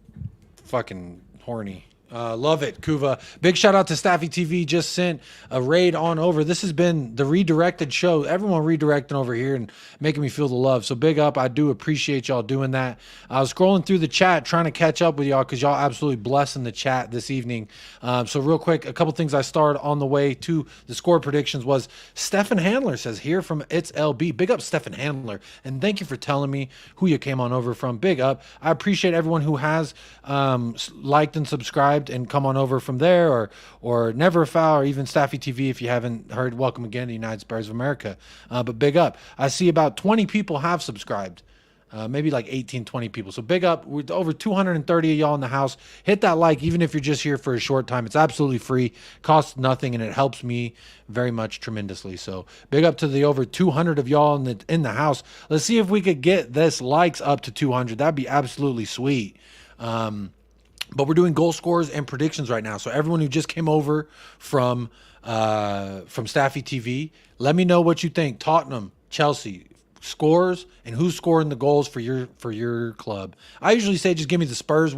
Fucking horny. Love it, Kuva. Big shout out to Staffy TV. Just sent a raid on over. This has been the redirected show. Everyone redirecting over here and making me feel the love. So big up. I do appreciate y'all doing that. I was scrolling through the chat trying to catch up with y'all because y'all absolutely blessing the chat this evening. So real quick, a couple things I started on the way to the score predictions was Stefan Handler says here from It's LB. Big up Stefan Handler. And thank you for telling me who you came on over from. Big up. I appreciate everyone who has liked and subscribed and come on over from there, or Never Foul, or even Staffy TV if you haven't heard. Welcome again to the United Spurs of America. But big up. I see about 20 people have subscribed. Maybe like 18, 20 people. So big up. We're over 230 of y'all in the house. Hit that like, even if you're just here for a short time. It's absolutely free, costs nothing, and it helps me very much tremendously. So big up to the over 200 of y'all in the house. Let's see if we could get this likes up to 200. That'd be absolutely sweet. But we're doing goal scores and predictions right now. So everyone who just came over from Staffy TV, let me know what you think. Tottenham, Chelsea, scores, and who's scoring the goals for your club. I usually say just give me the Spurs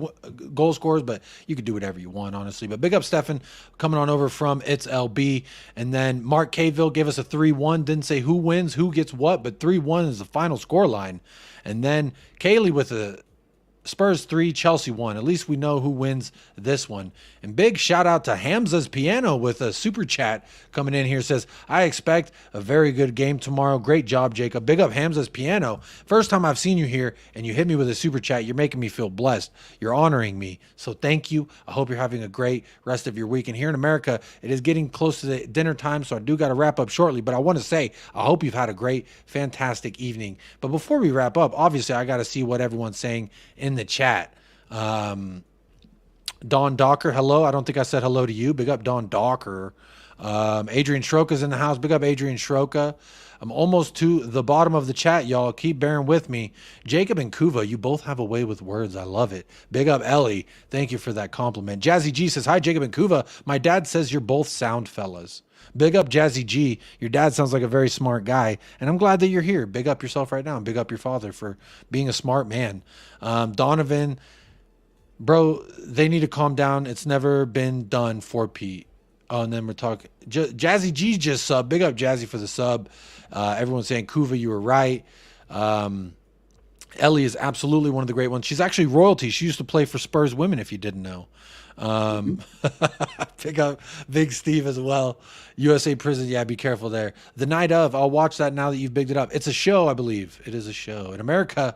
goal scores, but you could do whatever you want, honestly. But big up Stefan coming on over from It's LB. And then Mark Caville gave us a 3-1. Didn't say who wins, who gets what, but 3-1 is the final score line. And then Kaylee with a Spurs 3, Chelsea 1. At least we know who wins this one. And big shout out to Hamza's Piano with a super chat coming in here. Says, I expect a very good game tomorrow. Great job, Jacob. Big up Hamza's Piano. First time I've seen you here and you hit me with a super chat. You're making me feel blessed. You're honoring me. So thank you. I hope you're having a great rest of your week. And here in America, it is getting close to the dinner time, so I do got to wrap up shortly. But I want to say, I hope you've had a great, fantastic evening. But before we wrap up, obviously I got to see what everyone's saying in the chat. Don Docker, hello. I don't think I said hello to you. Big up Don Docker. Adrian Shroka's in the house. Big up Adrian Shroka. I'm almost to the bottom of the chat, y'all. Keep bearing with me. Jacob and Kuva, you both have a way with words. I love it. Big up Ellie. Thank you for that compliment. Jazzy G says, hi, Jacob and Kuva. My dad says you're both sound fellas. Big up Jazzy G. Your dad sounds like a very smart guy, and I'm glad that you're here. Big up yourself right now, and big up your father for being a smart man. Donovan, bro, they need to calm down. It's never been done for Pete. Oh, and then we're talking. Jazzy G just sub. Big up Jazzy for the sub. Everyone's saying, Kuva, you were right. Ellie is absolutely one of the great ones. She's actually royalty. She used to play for Spurs women, if you didn't know. Pick up Big Steve as well. USA Prison, yeah, be careful there. The Night Of, I'll watch that now that you've bigged it up. It's a show, I believe. It is a show. In America,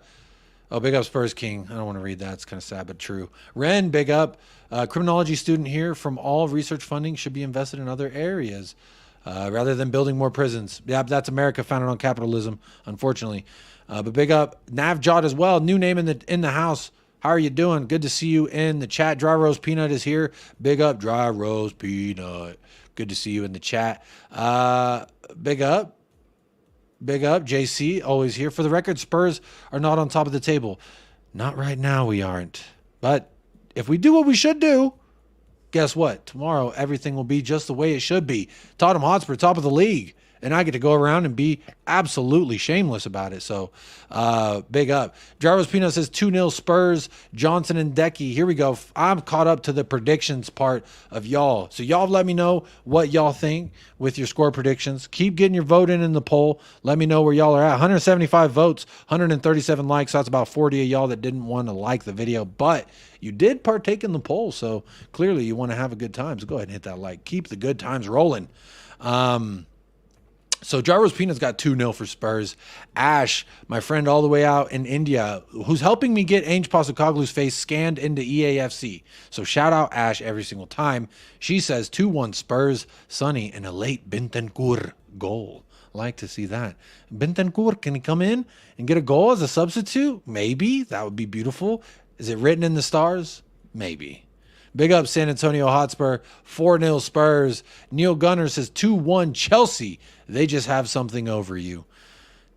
oh, big up Spurs King. I don't want to read that. It's kind of sad, but true. Ren, big up. Criminology student here from all research funding should be invested in other areas rather than building more prisons. Yeah, that's America founded on capitalism, unfortunately. But big up Navjot as well. New name in the house. How are you doing? Good to see you in the chat. Dry Rose Peanut is here. Big up Dry Rose Peanut. Good to see you in the chat. Big up. Big up. JC, always here. For the record, Spurs are not on top of the table. Not right now, we aren't. But if we do what we should do, guess what? Tomorrow, everything will be just the way it should be. Tottenham Hotspur, top of the league. and I get to go around and be absolutely shameless about it. So big up. Jarvis Pino says 2-0 Spurs, Johnson and Decky. Here we go. I'm caught up to the predictions part of y'all. So y'all let me know what y'all think with your score predictions. Keep getting your vote in the poll. Let me know where y'all are at. 175 votes, 137 likes. So that's about 40 of y'all that didn't want to like the video, but you did partake in the poll. So clearly you want to have a good time. So go ahead and hit that like. Keep the good times rolling. So Jarvis Pina's got 2-0 for Spurs. Ash, my friend all the way out in India, who's helping me get Ainge Postecoglou's face scanned into EAFC. So shout out Ash every single time. She says 2-1 Spurs, Sonny, and a late Bentancur goal. Like to see that. Bentancur, can he come in and get a goal as a substitute? Maybe. That would be beautiful. Is it written in the stars? Maybe. Big up San Antonio Hotspur, 4-0 Spurs. Neil Gunner says 2-1 Chelsea. They just have something over you.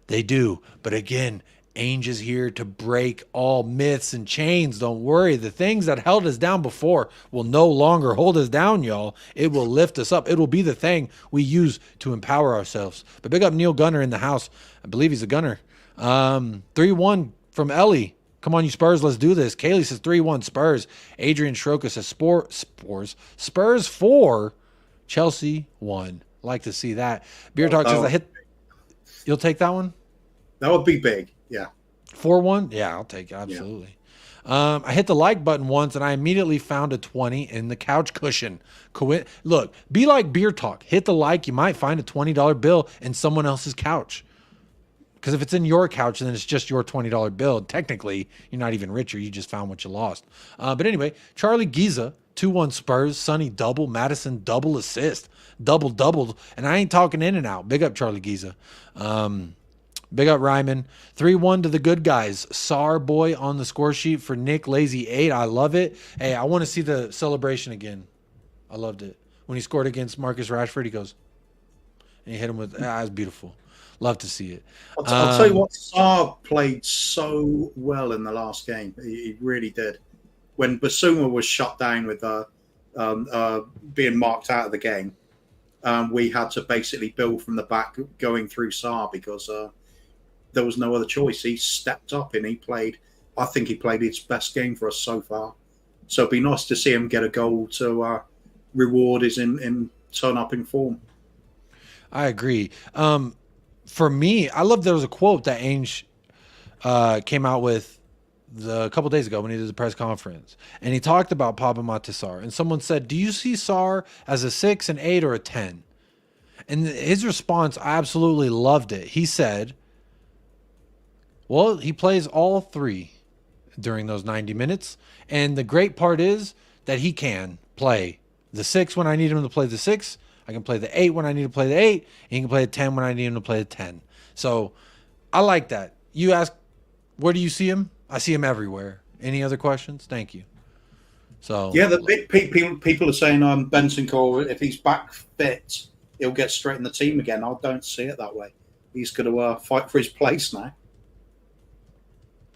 They do. But again, Ainge is here to break all myths and chains. Don't worry. The things that held us down before will no longer hold us down, y'all. It will lift us up. It will be the thing we use to empower ourselves. But big up Neil Gunner in the house. I believe he's a gunner. 3-1 from Ellie. Come on, you Spurs, let's do this. Kaylee says 3-1 Spurs. Adrian Schroka says Spurs 4, Chelsea 1. Like to see that. Beer Talk says you'll take that one? That would be big, yeah. 4-1? Yeah, I'll take it, absolutely. Yeah. I hit the like button once, and I immediately found a 20 in the couch cushion. Look, be like Beer Talk. Hit the like, you might find a $20 bill in someone else's couch. Because if it's in your couch, then it's just your $20 bill. Technically, you're not even richer. You just found what you lost. But anyway, Charlie Giza, 2-1 Spurs. Sonny double. Madison double assist. Double. And I ain't talking in and out. Big up Charlie Giza. Big up Ryman. 3-1 to the good guys. Sar boy on the score sheet for Nick Lazy 8. I love it. Hey, I want to see the celebration again. I loved it. When he scored against Marcus Rashford, he goes, and he hit him with, it's beautiful. Love to see it. I'll tell you what, Sarr played so well in the last game. He really did. When Basuma was shut down with being marked out of the game, we had to basically build from the back going through Sarr because there was no other choice. He stepped up and he played. I think he played his best game for us so far. So it'd be nice to see him get a goal to reward his in turn up in form. I agree. For me, I love there was a quote that Ainge came out with a couple days ago when he did the press conference, and he talked about Pablo Matisar, and someone said, do you see Sarr as a 6, an 8, or a 10? And his response, I absolutely loved it. He said, well, he plays all 3 during those 90 minutes, and the great part is that he can play the 6 when I need him to play the 6. I can play the 8 when I need to play the 8. And he can play the 10 when I need him to play the 10. So I like that. You ask, where do you see him? I see him everywhere. Any other questions? Thank you. So yeah, people are saying Benson Cole, if he's back fit, he'll get straight in the team again. I don't see it that way. He's going to fight for his place now.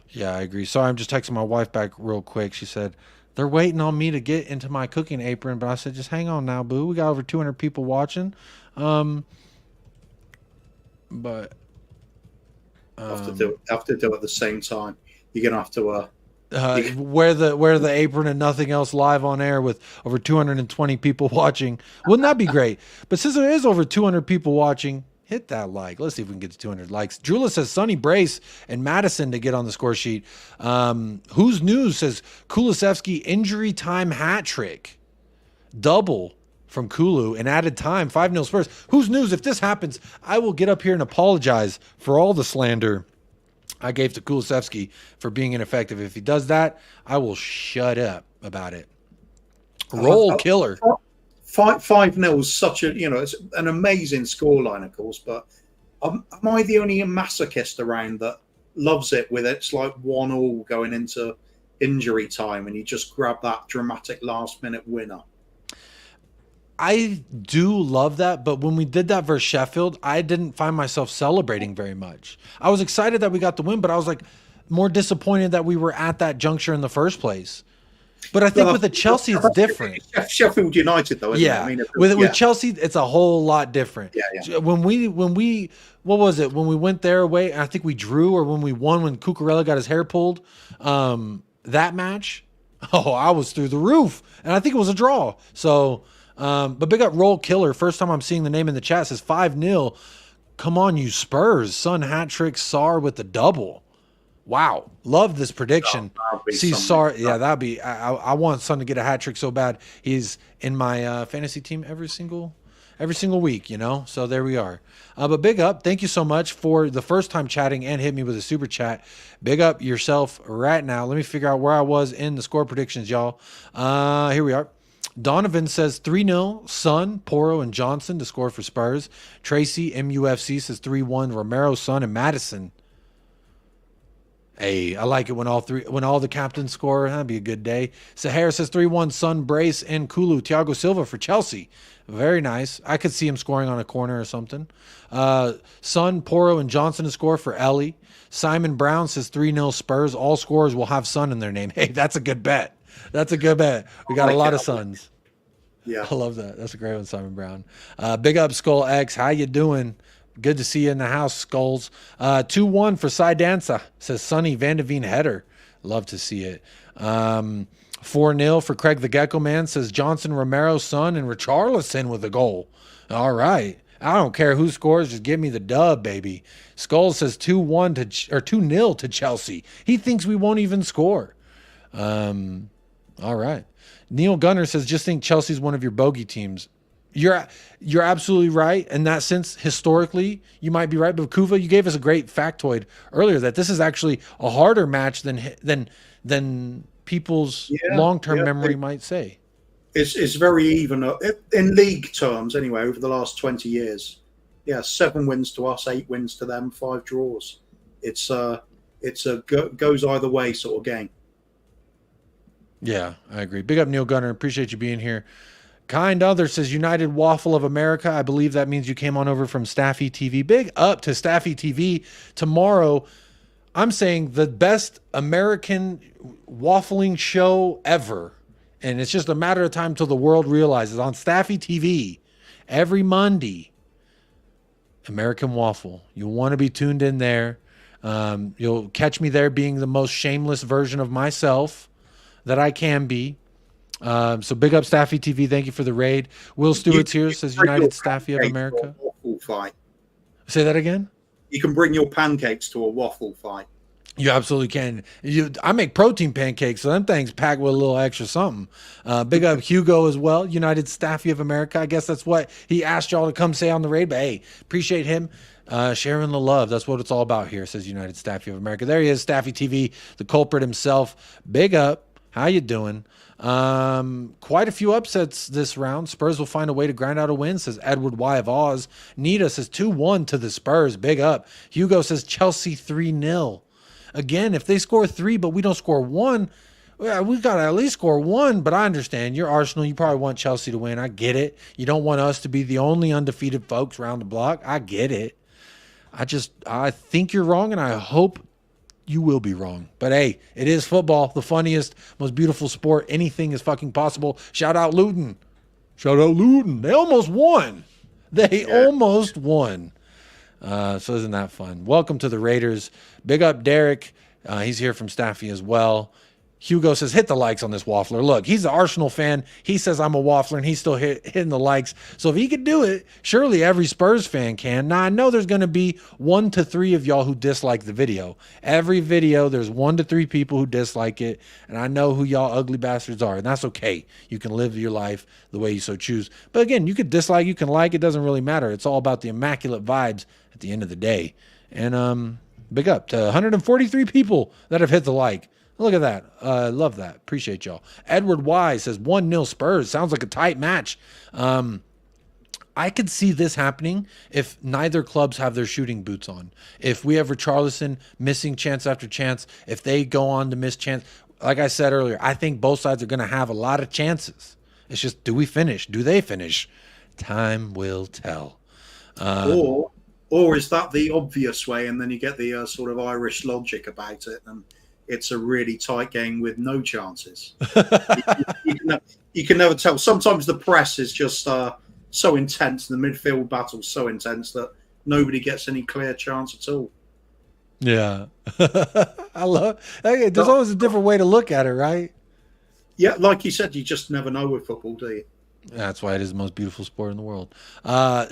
Yeah, I agree. Sorry, I'm just texting my wife back real quick. She said, they're waiting on me to get into my cooking apron, but I said, just hang on now, boo. We got over 200 people watching. But have to do it at the same time. You're gonna have to wear the apron and nothing else live on air with over 220 people watching. Wouldn't that be great? But since there is over 200 people watching, hit that like. Let's see if we can get to 200 likes. Drula says Sonny Brace and Madison to get on the score sheet. Who's News says Kulusevski injury time hat trick. Double from Kulu and added time. 5-0 Spurs. Who's News? If this happens, I will get up here and apologize for all the slander I gave to Kulusevski for being ineffective. If he does that, I will shut up about it. Roll killer. 5-0 is such a, it's an amazing scoreline, of course, but am I the only masochist around that loves it with it's like 1-1 going into injury time and you just grab that dramatic last-minute winner? I do love that, but when we did that versus Sheffield, I didn't find myself celebrating very much. I was excited that we got the win, but I was like more disappointed that we were at that juncture in the first place. But I think with the Chelsea, it's different. Sheffield United, though, isn't it? Yeah, I mean, with Chelsea, it's a whole lot different. Yeah. When we what was it? When we went their way, I think we drew, or when we won, when Cucurella got his hair pulled, that match, I was through the roof, and I think it was a draw. So, but big up Roll Killer. First time I'm seeing the name in the chat, says 5-0. Come on, you Spurs! Son hat trick, Sarr with the double. Wow, love this prediction. See, Sarr, yeah, that'd be. I want Son to get a hat trick so bad. He's in my fantasy team every single week, you know. So there we are. But big up, thank you so much for the first time chatting and hit me with a super chat. Big up yourself right now. Let me figure out where I was in the score predictions, y'all. Here we are. Donovan says 3-0, Son, Porro, and Johnson to score for Spurs. Tracy, MUFC, says 3-1, Romero, Son, and Madison. Hey, I like it when all the captains score. That'd be a good day. Sahara says 3-1, Son, Brace, and Kulu. Thiago Silva for Chelsea. Very nice. I could see him scoring on a corner or something. Son, Porro, and Johnson to score for Ellie. Simon Brown says 3-0 Spurs. All scorers will have Son in their name. Hey, that's a good bet. That's a good bet. We got a lot of Sons. Yeah. I love that. That's a great one, Simon Brown. Big up, Skull X. How you doing? Good to see you in the house, Skulls. 2-1 for Cy Danza, says Sonny Van de Veen header. Love to see it. 4-0 for Craig the Gecko Man, says Johnson, Romero, Son, and Richarlison with a goal. All right. I don't care who scores, just give me the dub, baby. Skull says 2-0 to Chelsea. He thinks we won't even score. All right. Neil Gunner says, just think Chelsea's one of your bogey teams. You're absolutely right. In that sense, historically, you might be right. But Kuva, you gave us a great factoid earlier that this is actually a harder match than people's long-term memory might say. It's very even in league terms, anyway. Over the last 20 years, 7 wins to us, 8 wins to them, 5 draws. It's a goes either way sort of game. Yeah, I agree. Big up Neil Gunner. Appreciate you being here. Kind Other says United Waffle of America. I believe that means you came on over from Staffy TV. Big up to Staffy TV. Tomorrow, I'm saying the best American waffling show ever. And it's just a matter of time till the world realizes. On Staffy TV, every Monday, American Waffle. You'll want to be tuned in there. You'll catch me there being the most shameless version of myself that I can be. So big up Staffy TV. Thank you for the raid. Will Stewart's here, says United Staffy of America. Waffle fight. Say that again? You can bring your pancakes to a waffle fight. You absolutely can. I make protein pancakes, so them things packed with a little extra something. Big up Hugo as well, United Staffy of America. I guess that's what he asked y'all to come say on the raid. But hey, appreciate him sharing the love. That's what it's all about here, says United Staffy of America. There he is, Staffy TV, the culprit himself. Big up. How you doing? Quite a few upsets this round. Spurs will find a way to grind out a win, says Edward Y of Oz. Nita says 2-1 to the Spurs. Big up. Hugo says Chelsea 3-0. Again, if they score 3 but we don't score 1, we got to at least score 1. But I understand. You're Arsenal. You probably want Chelsea to win. I get it. You don't want us to be the only undefeated folks around the block. I get it. I think you're wrong, and I hope you will be wrong. But hey, it is football, the funniest, most beautiful sport. Anything is fucking possible. Shout out Luton. Shout out Luton. They almost won. Almost won. So isn't that fun? Welcome to the Raiders. Big up Derek. He's here from Staffy as well. Hugo says, hit the likes on this waffler. Look, he's an Arsenal fan. He says I'm a waffler, and he's still hitting the likes. So if he could do it, surely every Spurs fan can. Now, I know there's going to be 1 to 3 of y'all who dislike the video. Every video, there's 1 to 3 people who dislike it, and I know who y'all ugly bastards are, and that's okay. You can live your life the way you so choose. But again, you could dislike, you can like, it doesn't really matter. It's all about the immaculate vibes at the end of the day. And big up to 143 people that have hit the like. Look at that. Love that. Appreciate y'all. Edward Y says 1-0 Spurs. Sounds like a tight match. I could see this happening if neither clubs have their shooting boots on. If we have Richarlison missing chance after chance, if they go on to miss chance. Like I said earlier, I think both sides are going to have a lot of chances. It's just, do we finish? Do they finish? Time will tell. Or is that the obvious way, and then you get the sort of Irish logic about it, and it's a really tight game with no chances. You can never tell. Sometimes the press is just so intense, the midfield battle's so intense that nobody gets any clear chance at all. Yeah. I love. Hey, there's always a different way to look at it, right? Yeah, like you said, you just never know with football, do you? That's why it is the most beautiful sport in the world.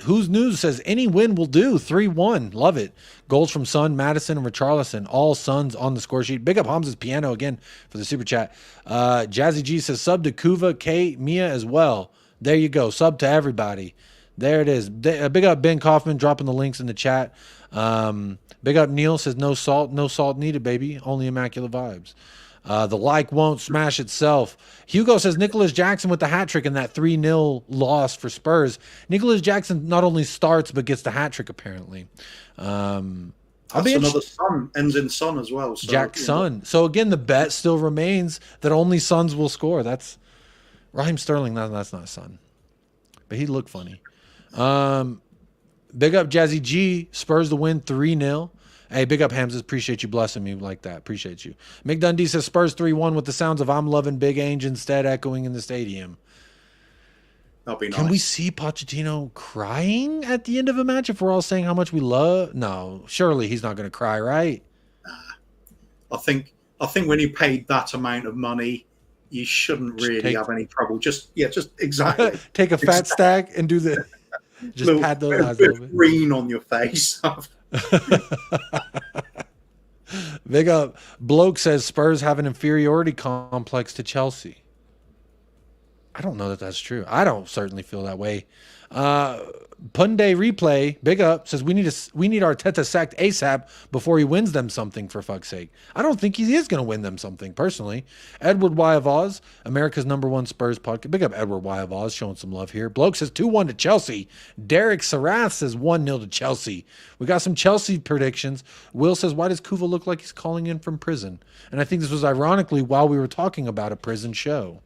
Who's News says any win will do. 3-1. Love it. Goals from Son, Madison, and Richarlison. All Sons on the score sheet. Big up Hamza's piano again for the super chat. Jazzy G says sub to Kuva, K, Mia as well. There you go. Sub to everybody. There it is. Big up Ben Kaufman dropping the links in the chat. Big up Neil says no salt needed, baby. Only immaculate vibes. The like won't smash itself. Hugo says Nicholas Jackson with the hat trick in that 3-0 loss for Spurs. Nicholas Jackson not only starts but gets the hat trick apparently. That's another Son, ends in Son as well. So, Jack Son. So again, the bet still remains that only Sons will score. That's Raheem Sterling. That's not Son, but he looked funny. Big up Jazzy G. Spurs to win 3-0. Hey, big up Hamzas. Appreciate you blessing me like that. Appreciate you. Mick Dundee says Spurs 3-1 with the sounds of I'm loving Big Ange instead echoing in the stadium. That'll be nice. Can we see Pochettino crying at the end of a match if we're all saying how much we love? No, surely he's not going to cry, right? I think when you paid that amount of money, you shouldn't really have any trouble. Just exactly. Take a fat stack and do the just pat those eyes a little bit. Green on your face. Big up. Bloke says Spurs have an inferiority complex to Chelsea. I don't know that that's true. I don't certainly feel that way. Punday Replay, big up, says we need Arteta sacked ASAP before he wins them something, for fuck's sake. I don't think he is going to win them something, personally. Edward Y of Oz, America's #1 Spurs podcast. Big up Edward Y of Oz, showing some love here. Bloke says 2-1 to Chelsea. Derek Sarath says 1-0 to Chelsea. We got some Chelsea predictions. Will says, why does Kuva look like he's calling in from prison? And I think this was ironically while we were talking about a prison show.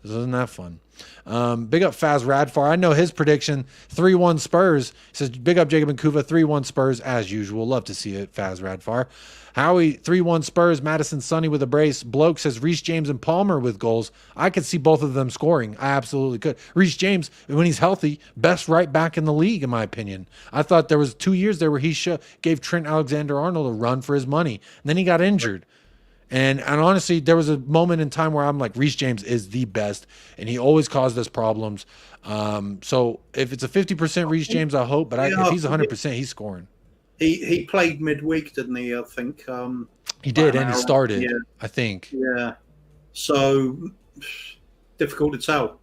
Isn't that fun? Big up Faz Radfar. I know his prediction, 3-1 Spurs. He says, big up Jacob and Kuva, 3-1 Spurs as usual. Love to see it, Faz Radfar. Howie, 3-1 Spurs. Madison Sonny with a brace. Bloke says Reece James and Palmer with goals. I could see both of them scoring. I absolutely could. Reece James, when he's healthy, best right back in the league, in my opinion. I thought there was 2 years there where he gave Trent Alexander-Arnold a run for his money. And then he got injured. And honestly, there was a moment in time where I'm like, Reece James is the best, and he always caused us problems. So if it's a 50% Reece James, I hope. But if he's 100%, he's scoring. He played midweek, didn't he? I think he did, and he started. Yeah. I think. Yeah. So difficult to tell.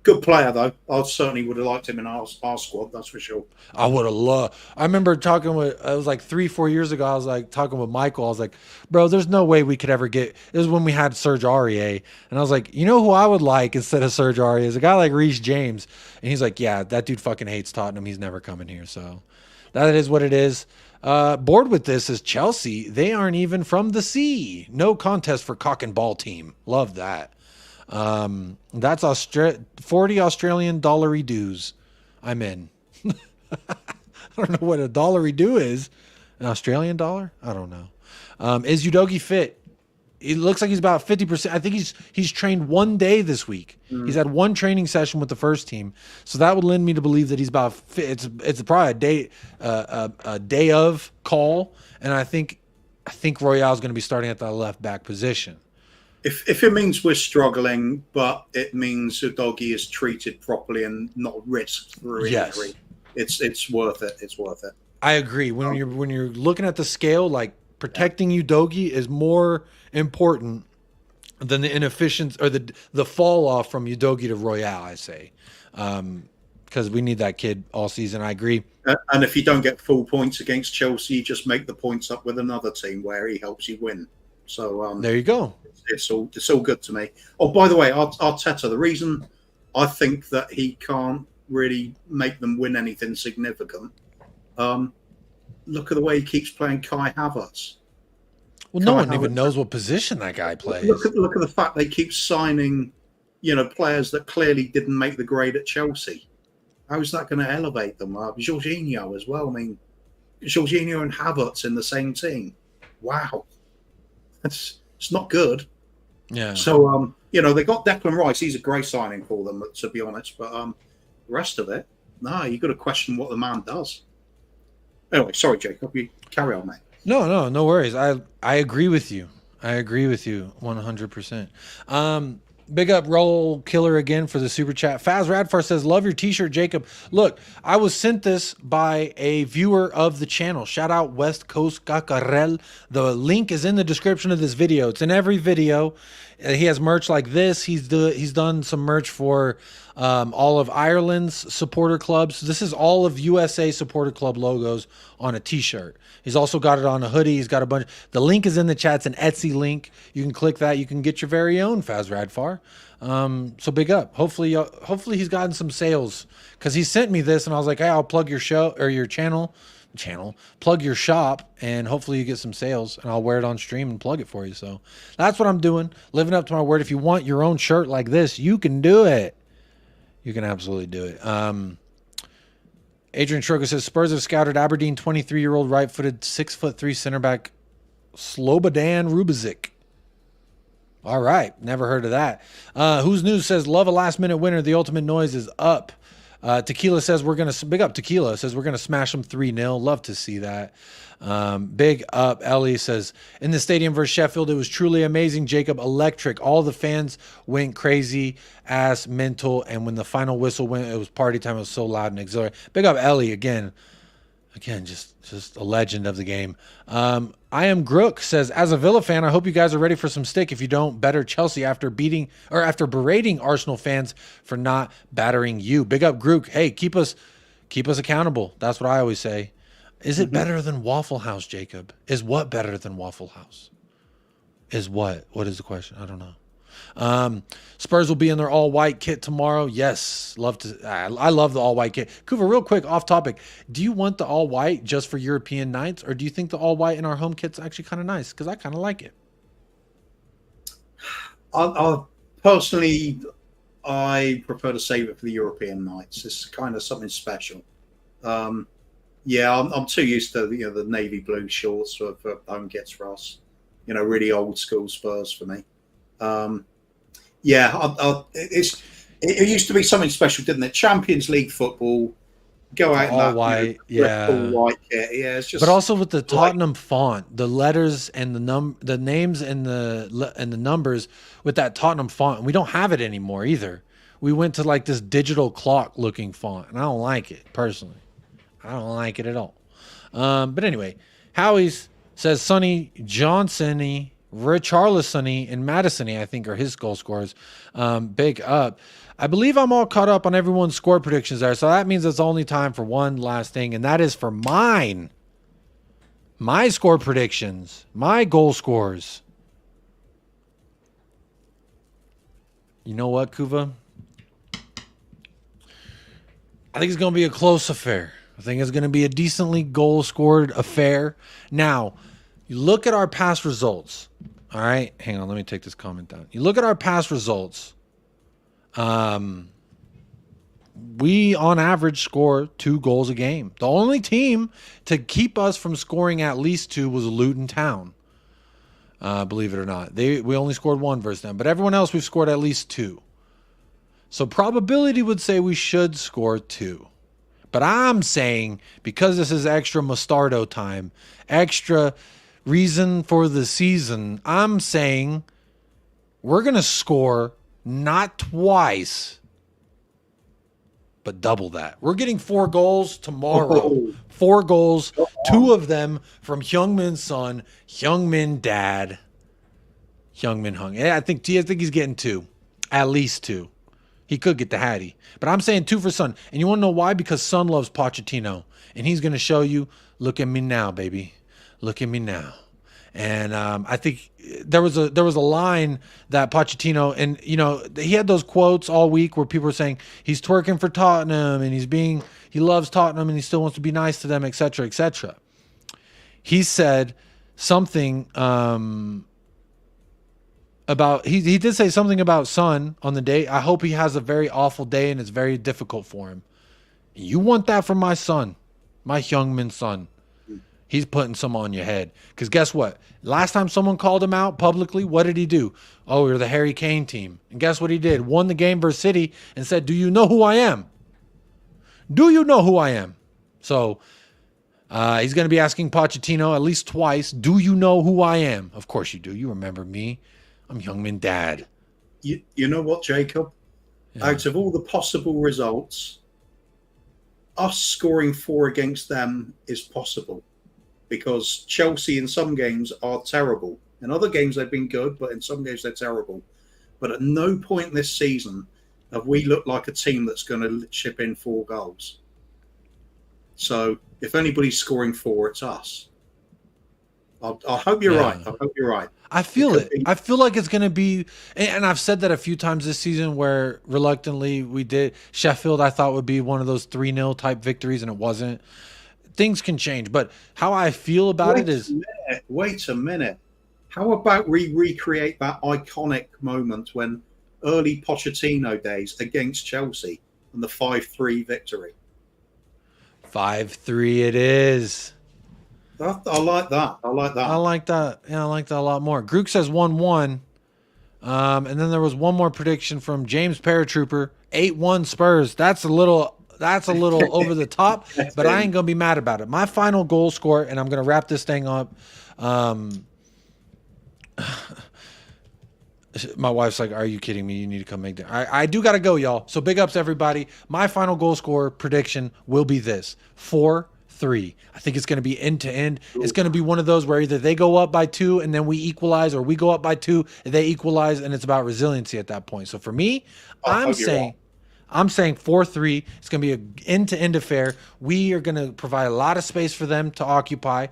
Good player though. I certainly would have liked him in our squad. That's for sure. I would have loved. I remember talking with. It was like 3-4 years ago. I was like talking with Michael. I was like, bro, there's no way we could ever get. It was when we had Serge Aurier, and I was like, you know who I would like instead of Serge Aurier is a guy like Reece James, and he's like, yeah, that dude fucking hates Tottenham. He's never coming here. So that is what it is. Bored with this is Chelsea. They aren't even from the sea. No contest for cock and ball team. Love that. That's 40 Australian dollary dues. I'm in. I don't know what a dollary do is. An Australian dollar? I don't know. Is Udogie fit? It looks like he's about 50%. I think he's trained 1 day this week. He's had one training session with the first team, so that would lend me to believe that he's about. It's probably a day of call, and I think Royale's going to be starting at the left back position. If it means we're struggling, but it means Udogie is treated properly and not risked through injury, it's worth it. It's worth it. I agree. When you're looking at the scale, like protecting Udogie is more important than the inefficiency or the fall off from Udogie to Royale. I say, because we need that kid all season. I agree. And if you don't get full points against Chelsea, you just make the points up with another team where he helps you win. So there you go. It's all good to me. Oh, by the way, Arteta, the reason I think that he can't really make them win anything significant, look at the way he keeps playing Kai Havertz. Well, no one even knows what position that guy plays. Look at the fact they keep signing, players that clearly didn't make the grade at Chelsea. How is that going to elevate them? Jorginho as well. I mean, Jorginho and Havertz in the same team. Wow. That's It's not good. Yeah. So, they got Declan Rice. He's a great signing for them, to be honest. But the rest of it, no, you've got to question what the man does. Anyway, sorry, Jacob. You carry on, mate. No worries. I agree with you. I agree with you 100%. Big up Roll Killer again for the super chat. Faz Radfar says, love your t-shirt, Jacob. Look, I was sent this by a viewer of the channel. Shout out West Coast Cacarel. The link is in the description of this video. It's in every video. He has merch like this. He's done some merch for all of Ireland's supporter clubs. This is all of USA supporter club logos on a t-shirt. He's also got it on a hoodie. He's got a bunch. The link is in the chat. It's an Etsy link. You can click that. You can get your very own Faz Radfar. So big up. Hopefully he's gotten some sales, because he sent me this and I was like, hey, I'll plug your show or your channel, plug your shop, and hopefully you get some sales, and I'll wear it on stream and plug it for you. So that's what I'm doing. Living up to my word. If you want your own shirt like this, you can do it. You can absolutely do it. Adrian Trogo says, Spurs have scouted Aberdeen 23-year-old right-footed 6'3" center back Slobodan Rubizic. All right. Never heard of that. Who's News says, love a last-minute winner. The ultimate noise is up. Tequila says, big up Tequila says, we're going to smash them 3-0. Love to see that. Big up Ellie says, in the stadium versus Sheffield, it was truly amazing, Jacob. Electric. All the fans went crazy ass mental, and when the final whistle went, it was party time. It was so loud and exhilarating. Big up Ellie again, just a legend of the game. I am Grook says, as a Villa fan, I hope you guys are ready for some stick. If you don't, better Chelsea after berating Arsenal fans for not battering you. Big up Grook. Hey, keep us accountable. That's what I always say. Is it better than Waffle House, Jacob? Is what better than Waffle House? Is what? What is the question? I don't know. Spurs will be in their all-white kit tomorrow. Yes, I love the all-white kit. Kuva, real quick, off topic. Do you want the all-white just for European nights, or do you think the all-white in our home kit's actually kind of nice? Because I kind of like it. Personally, I prefer to save it for the European nights. It's kind of something special. Yeah, I'm too used to the navy blue shorts for home kits for us. Really old school Spurs for me. It used to be something special, didn't it? Champions League football, go out in all that white, all white kit. Yeah, it's just. But also with the Tottenham font, the letters and the names and the numbers with that Tottenham font, we don't have it anymore either. We went to like this digital clock looking font, and I don't like it personally. I don't like it at all. But anyway, Howie's says Sonny Johnson-y, Richarlison-y, and Madison-y, I think, are his goal scorers. Big up. I believe I'm all caught up on everyone's score predictions there. So that means it's only time for one last thing, and that is for mine. My score predictions. My goal scores. You know what, Kuva? I think it's going to be a close affair. I think it's going to be a decently goal-scored affair. Now, you look at our past results. All right? Hang on. Let me take this comment down. You look at our past results. We, on average, score 2 goals a game. The only team to keep us from scoring at least 2 was Luton Town. Believe it or not. We only scored 1 versus them. But everyone else, we've scored at least 2. So probability would say we should score 2. But I'm saying, because this is extra Mostardo time, extra reason for the season, I'm saying we're going to score not twice, but double that. We're getting 4 goals tomorrow. 4 goals, 2 of them from Heung-Min's son, Heung-Min dad, Heung-Min Hung. Yeah, I think he's getting 2, at least 2. He could get the Hattie. But I'm saying 2 for Son. And you want to know why? Because Son loves Pochettino. And he's going to show you, look at me now, baby. Look at me now. And I think there was a line that Pochettino, and he had those quotes all week where people were saying he's twerking for Tottenham and he loves Tottenham and he still wants to be nice to them, etc., etc. He said something about he did say something about Son on the day. I hope he has a very awful day and it's very difficult for him. You want that from my son, my Heung-Min son. He's putting some on your head. Because guess what? Last time someone called him out publicly, what did he do? Oh, you're the Harry Kane team. And guess what he did? Won the game versus City and said, do you know who I am? Do you know who I am? So he's going to be asking Pochettino at least twice, do you know who I am? Of course you do. You remember me. I'm Youngman Dad. You know what, Jacob? Yeah. Out of all the possible results, us scoring 4 against them is possible. Because Chelsea in some games are terrible. In other games they've been good, but in some games they're terrible. But at no point this season have we looked like a team that's going to chip in 4 goals. So if anybody's scoring 4, it's us. I hope you're right. I hope you're right. I feel it. I feel like it's going to be, and I've said that a few times this season where reluctantly we did. Sheffield I thought would be one of those 3-0 type victories, and it wasn't. Things can change, but how I feel about it is... Wait a minute. How about we recreate that iconic moment when early Pochettino days against Chelsea and the 5-3 victory? 5-3 it is. I like that. I like that. I like that. Yeah, I like that a lot more. Grook says 1-1. And then there was one more prediction from James Paratrooper. 8-1 Spurs. That's a little over the top, but I ain't going to be mad about it. My final goal score, and I'm going to wrap this thing up. My wife's like, are you kidding me? You need to come make that. I do got to go, y'all. So big ups, everybody. My final goal score prediction will be this: 4-3. I think it's going to be end to end. It's going to be one of those where either they go up by 2 and then we equalize, or we go up by 2 and they equalize, and it's about resiliency at that point. So for me, I'm saying 4-3. It's going to be an end-to-end affair. We are going to provide a lot of space for them to occupy.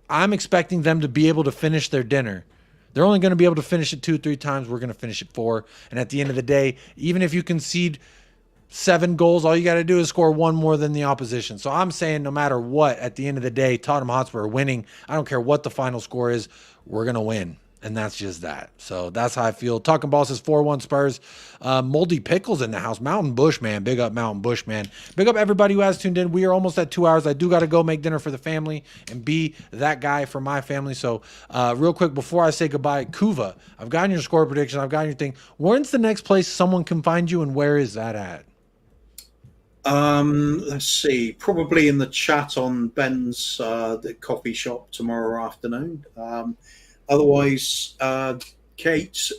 I'm expecting them to be able to finish their dinner. They're only going to be able to finish it 2-3 times. We're going to finish it 4. And at the end of the day, even if you concede 7 goals, all you got to do is score 1 more than the opposition. So I'm saying no matter what, at the end of the day, Tottenham Hotspur are winning. I don't care what the final score is. We're going to win. And that's just that. So that's how I feel. Talking Ball says 4-1 Spurs. Moldy Pickles in the house. Mountain Bush, man. Big up Mountain Bush, man. Big up everybody who has tuned in. We are almost at 2 hours. I do got to go make dinner for the family and be that guy for my family. So real quick, before I say goodbye, Kuva, I've gotten your score prediction. I've gotten your thing. When's the next place someone can find you, and where is that at? Let's see. Probably in the chat on Ben's the coffee shop tomorrow afternoon. Otherwise, Kate's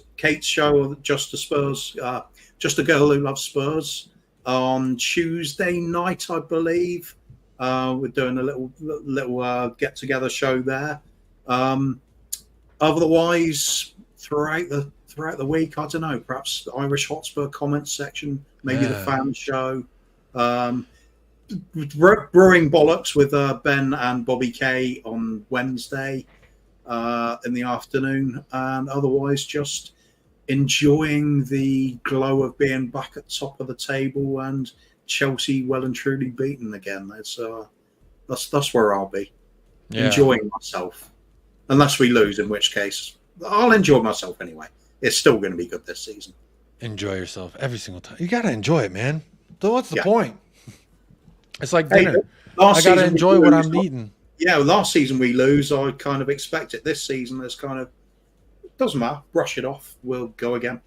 show, Just a Spurs, Just a Girl Who Loves Spurs, on Tuesday night, I believe. We're doing a little get together show there. Otherwise, throughout the week, I don't know, perhaps the Irish Hotspur comments section, maybe the fan show. Brewing Bollocks with Ben and Bobby K on Wednesday. In the afternoon, and otherwise just enjoying the glow of being back at top of the table and Chelsea well and truly beaten again. That's where I'll be, enjoying myself, unless we lose, in which case I'll enjoy myself anyway. It's still going to be good this season. Enjoy yourself every single time. You got to enjoy it, man. So what's the point? It's like dinner. I got to enjoy what I'm eating. Yeah, last season we lose. I kind of expect it. This season, there's kind of, it doesn't matter. Brush it off. We'll go again.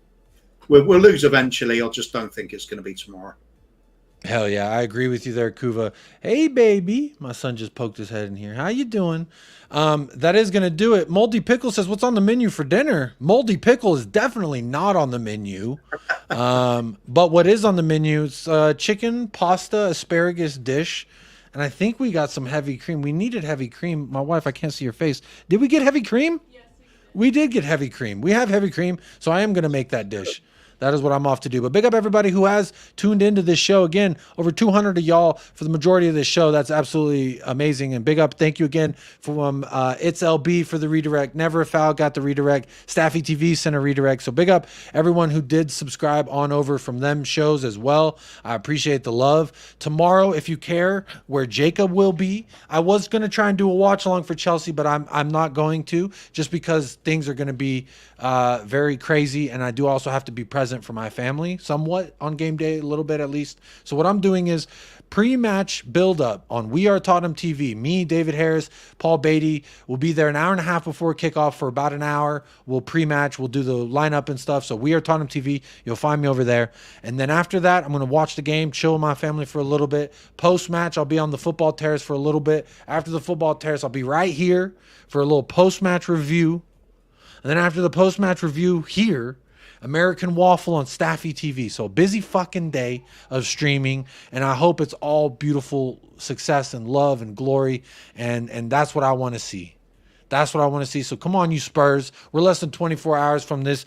We'll lose eventually. I just don't think it's going to be tomorrow. Hell yeah, I agree with you there, Kuva. Hey, baby. My son just poked his head in here. How you doing? That is going to do it. Moldy Pickle says, what's on the menu for dinner? Moldy Pickle is definitely not on the menu. But what is on the menu is chicken, pasta, asparagus dish. And I think we got some heavy cream. We needed heavy cream. My wife, I can't see your face. Did we get heavy cream? Yes, we did get heavy cream. We have heavy cream, so I am going to make that dish. That is what I'm off to do. But big up everybody who has tuned into this show. Again, over 200 of y'all for the majority of this show. That's absolutely amazing. And big up, thank you again from It's LB for the redirect. Never a Foul got the redirect. Staffy TV sent a redirect. So big up everyone who did subscribe on over from them shows as well. I appreciate the love. Tomorrow, if you care, where Jacob will be. I was going to try and do a watch along for Chelsea, but I'm not going to, just because things are going to be very crazy, and I do also have to be present present for my family somewhat on game day, a little bit at least. So what I'm doing is pre-match build-up on We Are Tottenham TV. Me, David Harris, Paul Beatty will be there an hour and a half before kickoff for about an hour. We'll pre-match. We'll do the lineup and stuff. So We Are Tottenham TV. You'll find me over there. And then after that, I'm going to watch the game, chill with my family for a little bit. Post-match, I'll be on the football terrace for a little bit. After the football terrace, I'll be right here for a little post-match review. And then after the post-match review here, American Waffle on Staffy TV. So busy fucking day of streaming, and I hope it's all beautiful success and love and glory, and that's what I want to see. That's what I want to see. So come on, you Spurs. We're less than 24 hours from this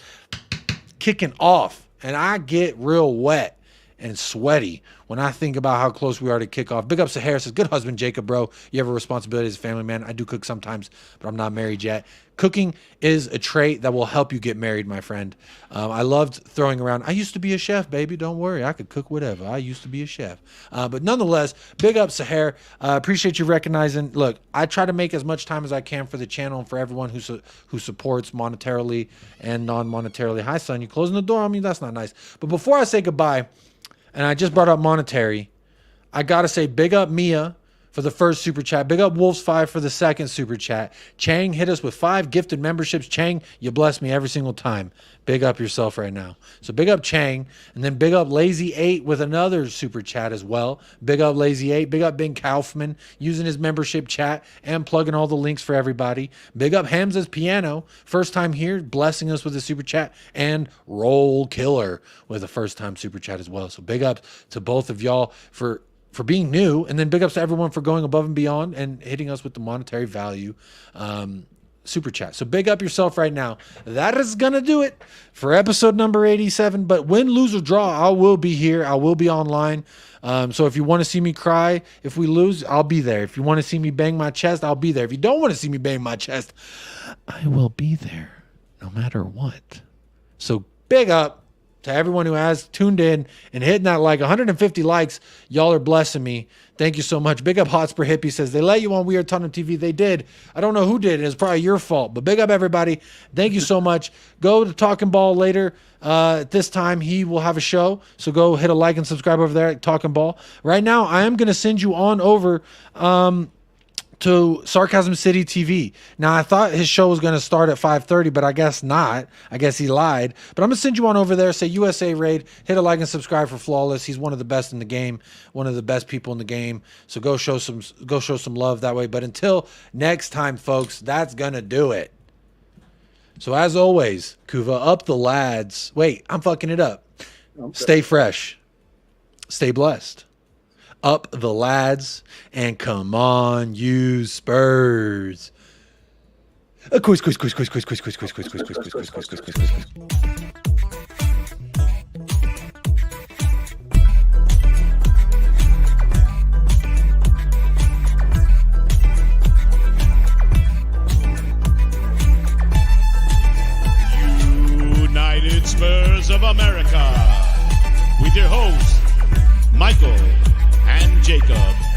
kicking off, and I get real wet and sweaty when I think about how close we are to kickoff. Big ups to Harris. Says, good husband, Jacob, bro. You have a responsibility as a family man. I do cook sometimes, but I'm not married yet. Cooking is a trait that will help you get married, my friend. I loved throwing around. I used to be a chef, baby. Don't worry. I could cook whatever. I used to be a chef. But nonetheless, big ups to Harris. Appreciate you recognizing. Look, I try to make as much time as I can for the channel and for everyone who supports monetarily and non-monetarily. Hi, son. You closing the door on me? That's not nice. But before I say goodbye, and I just brought up monetary, I got to say big up Mia for the first super chat. Big up Wolves5 for the second super chat. Chang hit us with 5 gifted memberships. Chang, you bless me every single time. Big up yourself right now. So big up Chang. And then big up Lazy8 with another super chat as well. Big up Lazy8. Big up Ben Kaufman using his membership chat and plugging all the links for everybody. Big up Hamza's Piano. First time here, blessing us with a super chat. And Roll Killer with a first time super chat as well. So big up to both of y'all for being new, and then big ups to everyone for going above and beyond and hitting us with the monetary value super chat. So big up yourself right now. That is going to do it for episode number 87. But win, lose, or draw, I will be here. I will be online. So if you want to see me cry, if we lose, I'll be there. If you want to see me bang my chest, I'll be there. If you don't want to see me bang my chest, I will be there no matter what. So big up to everyone who has tuned in and hitting that like 150 likes. Y'all are blessing me. Thank you so much. Big up Hotspur Hippie says, they let you on We Are Tottenham TV. They did. I don't know who did. It's probably your fault. But big up everybody. Thank you so much. Go to Talking Ball later. At this time, he will have a show. So go hit a like and subscribe over there at Talking Ball. Right now, I am going to send you on over to Sarcasm City TV. Now, I thought his show was going to start at 5:30, but I guess not. I guess he lied. But I'm going to send you on over there. Say USA Raid. Hit a like and subscribe for Flawless. He's one of the best in the game. One of the best people in the game. So go show some love that way. But until next time, folks, that's going to do it. So as always, Kuva, up the lads. Wait, I'm fucking it up. Okay. Stay fresh. Stay blessed. Up the lads, and come on, you Spurs. Quiz. United Spurs of America, with your hosts, Michael and Jacob.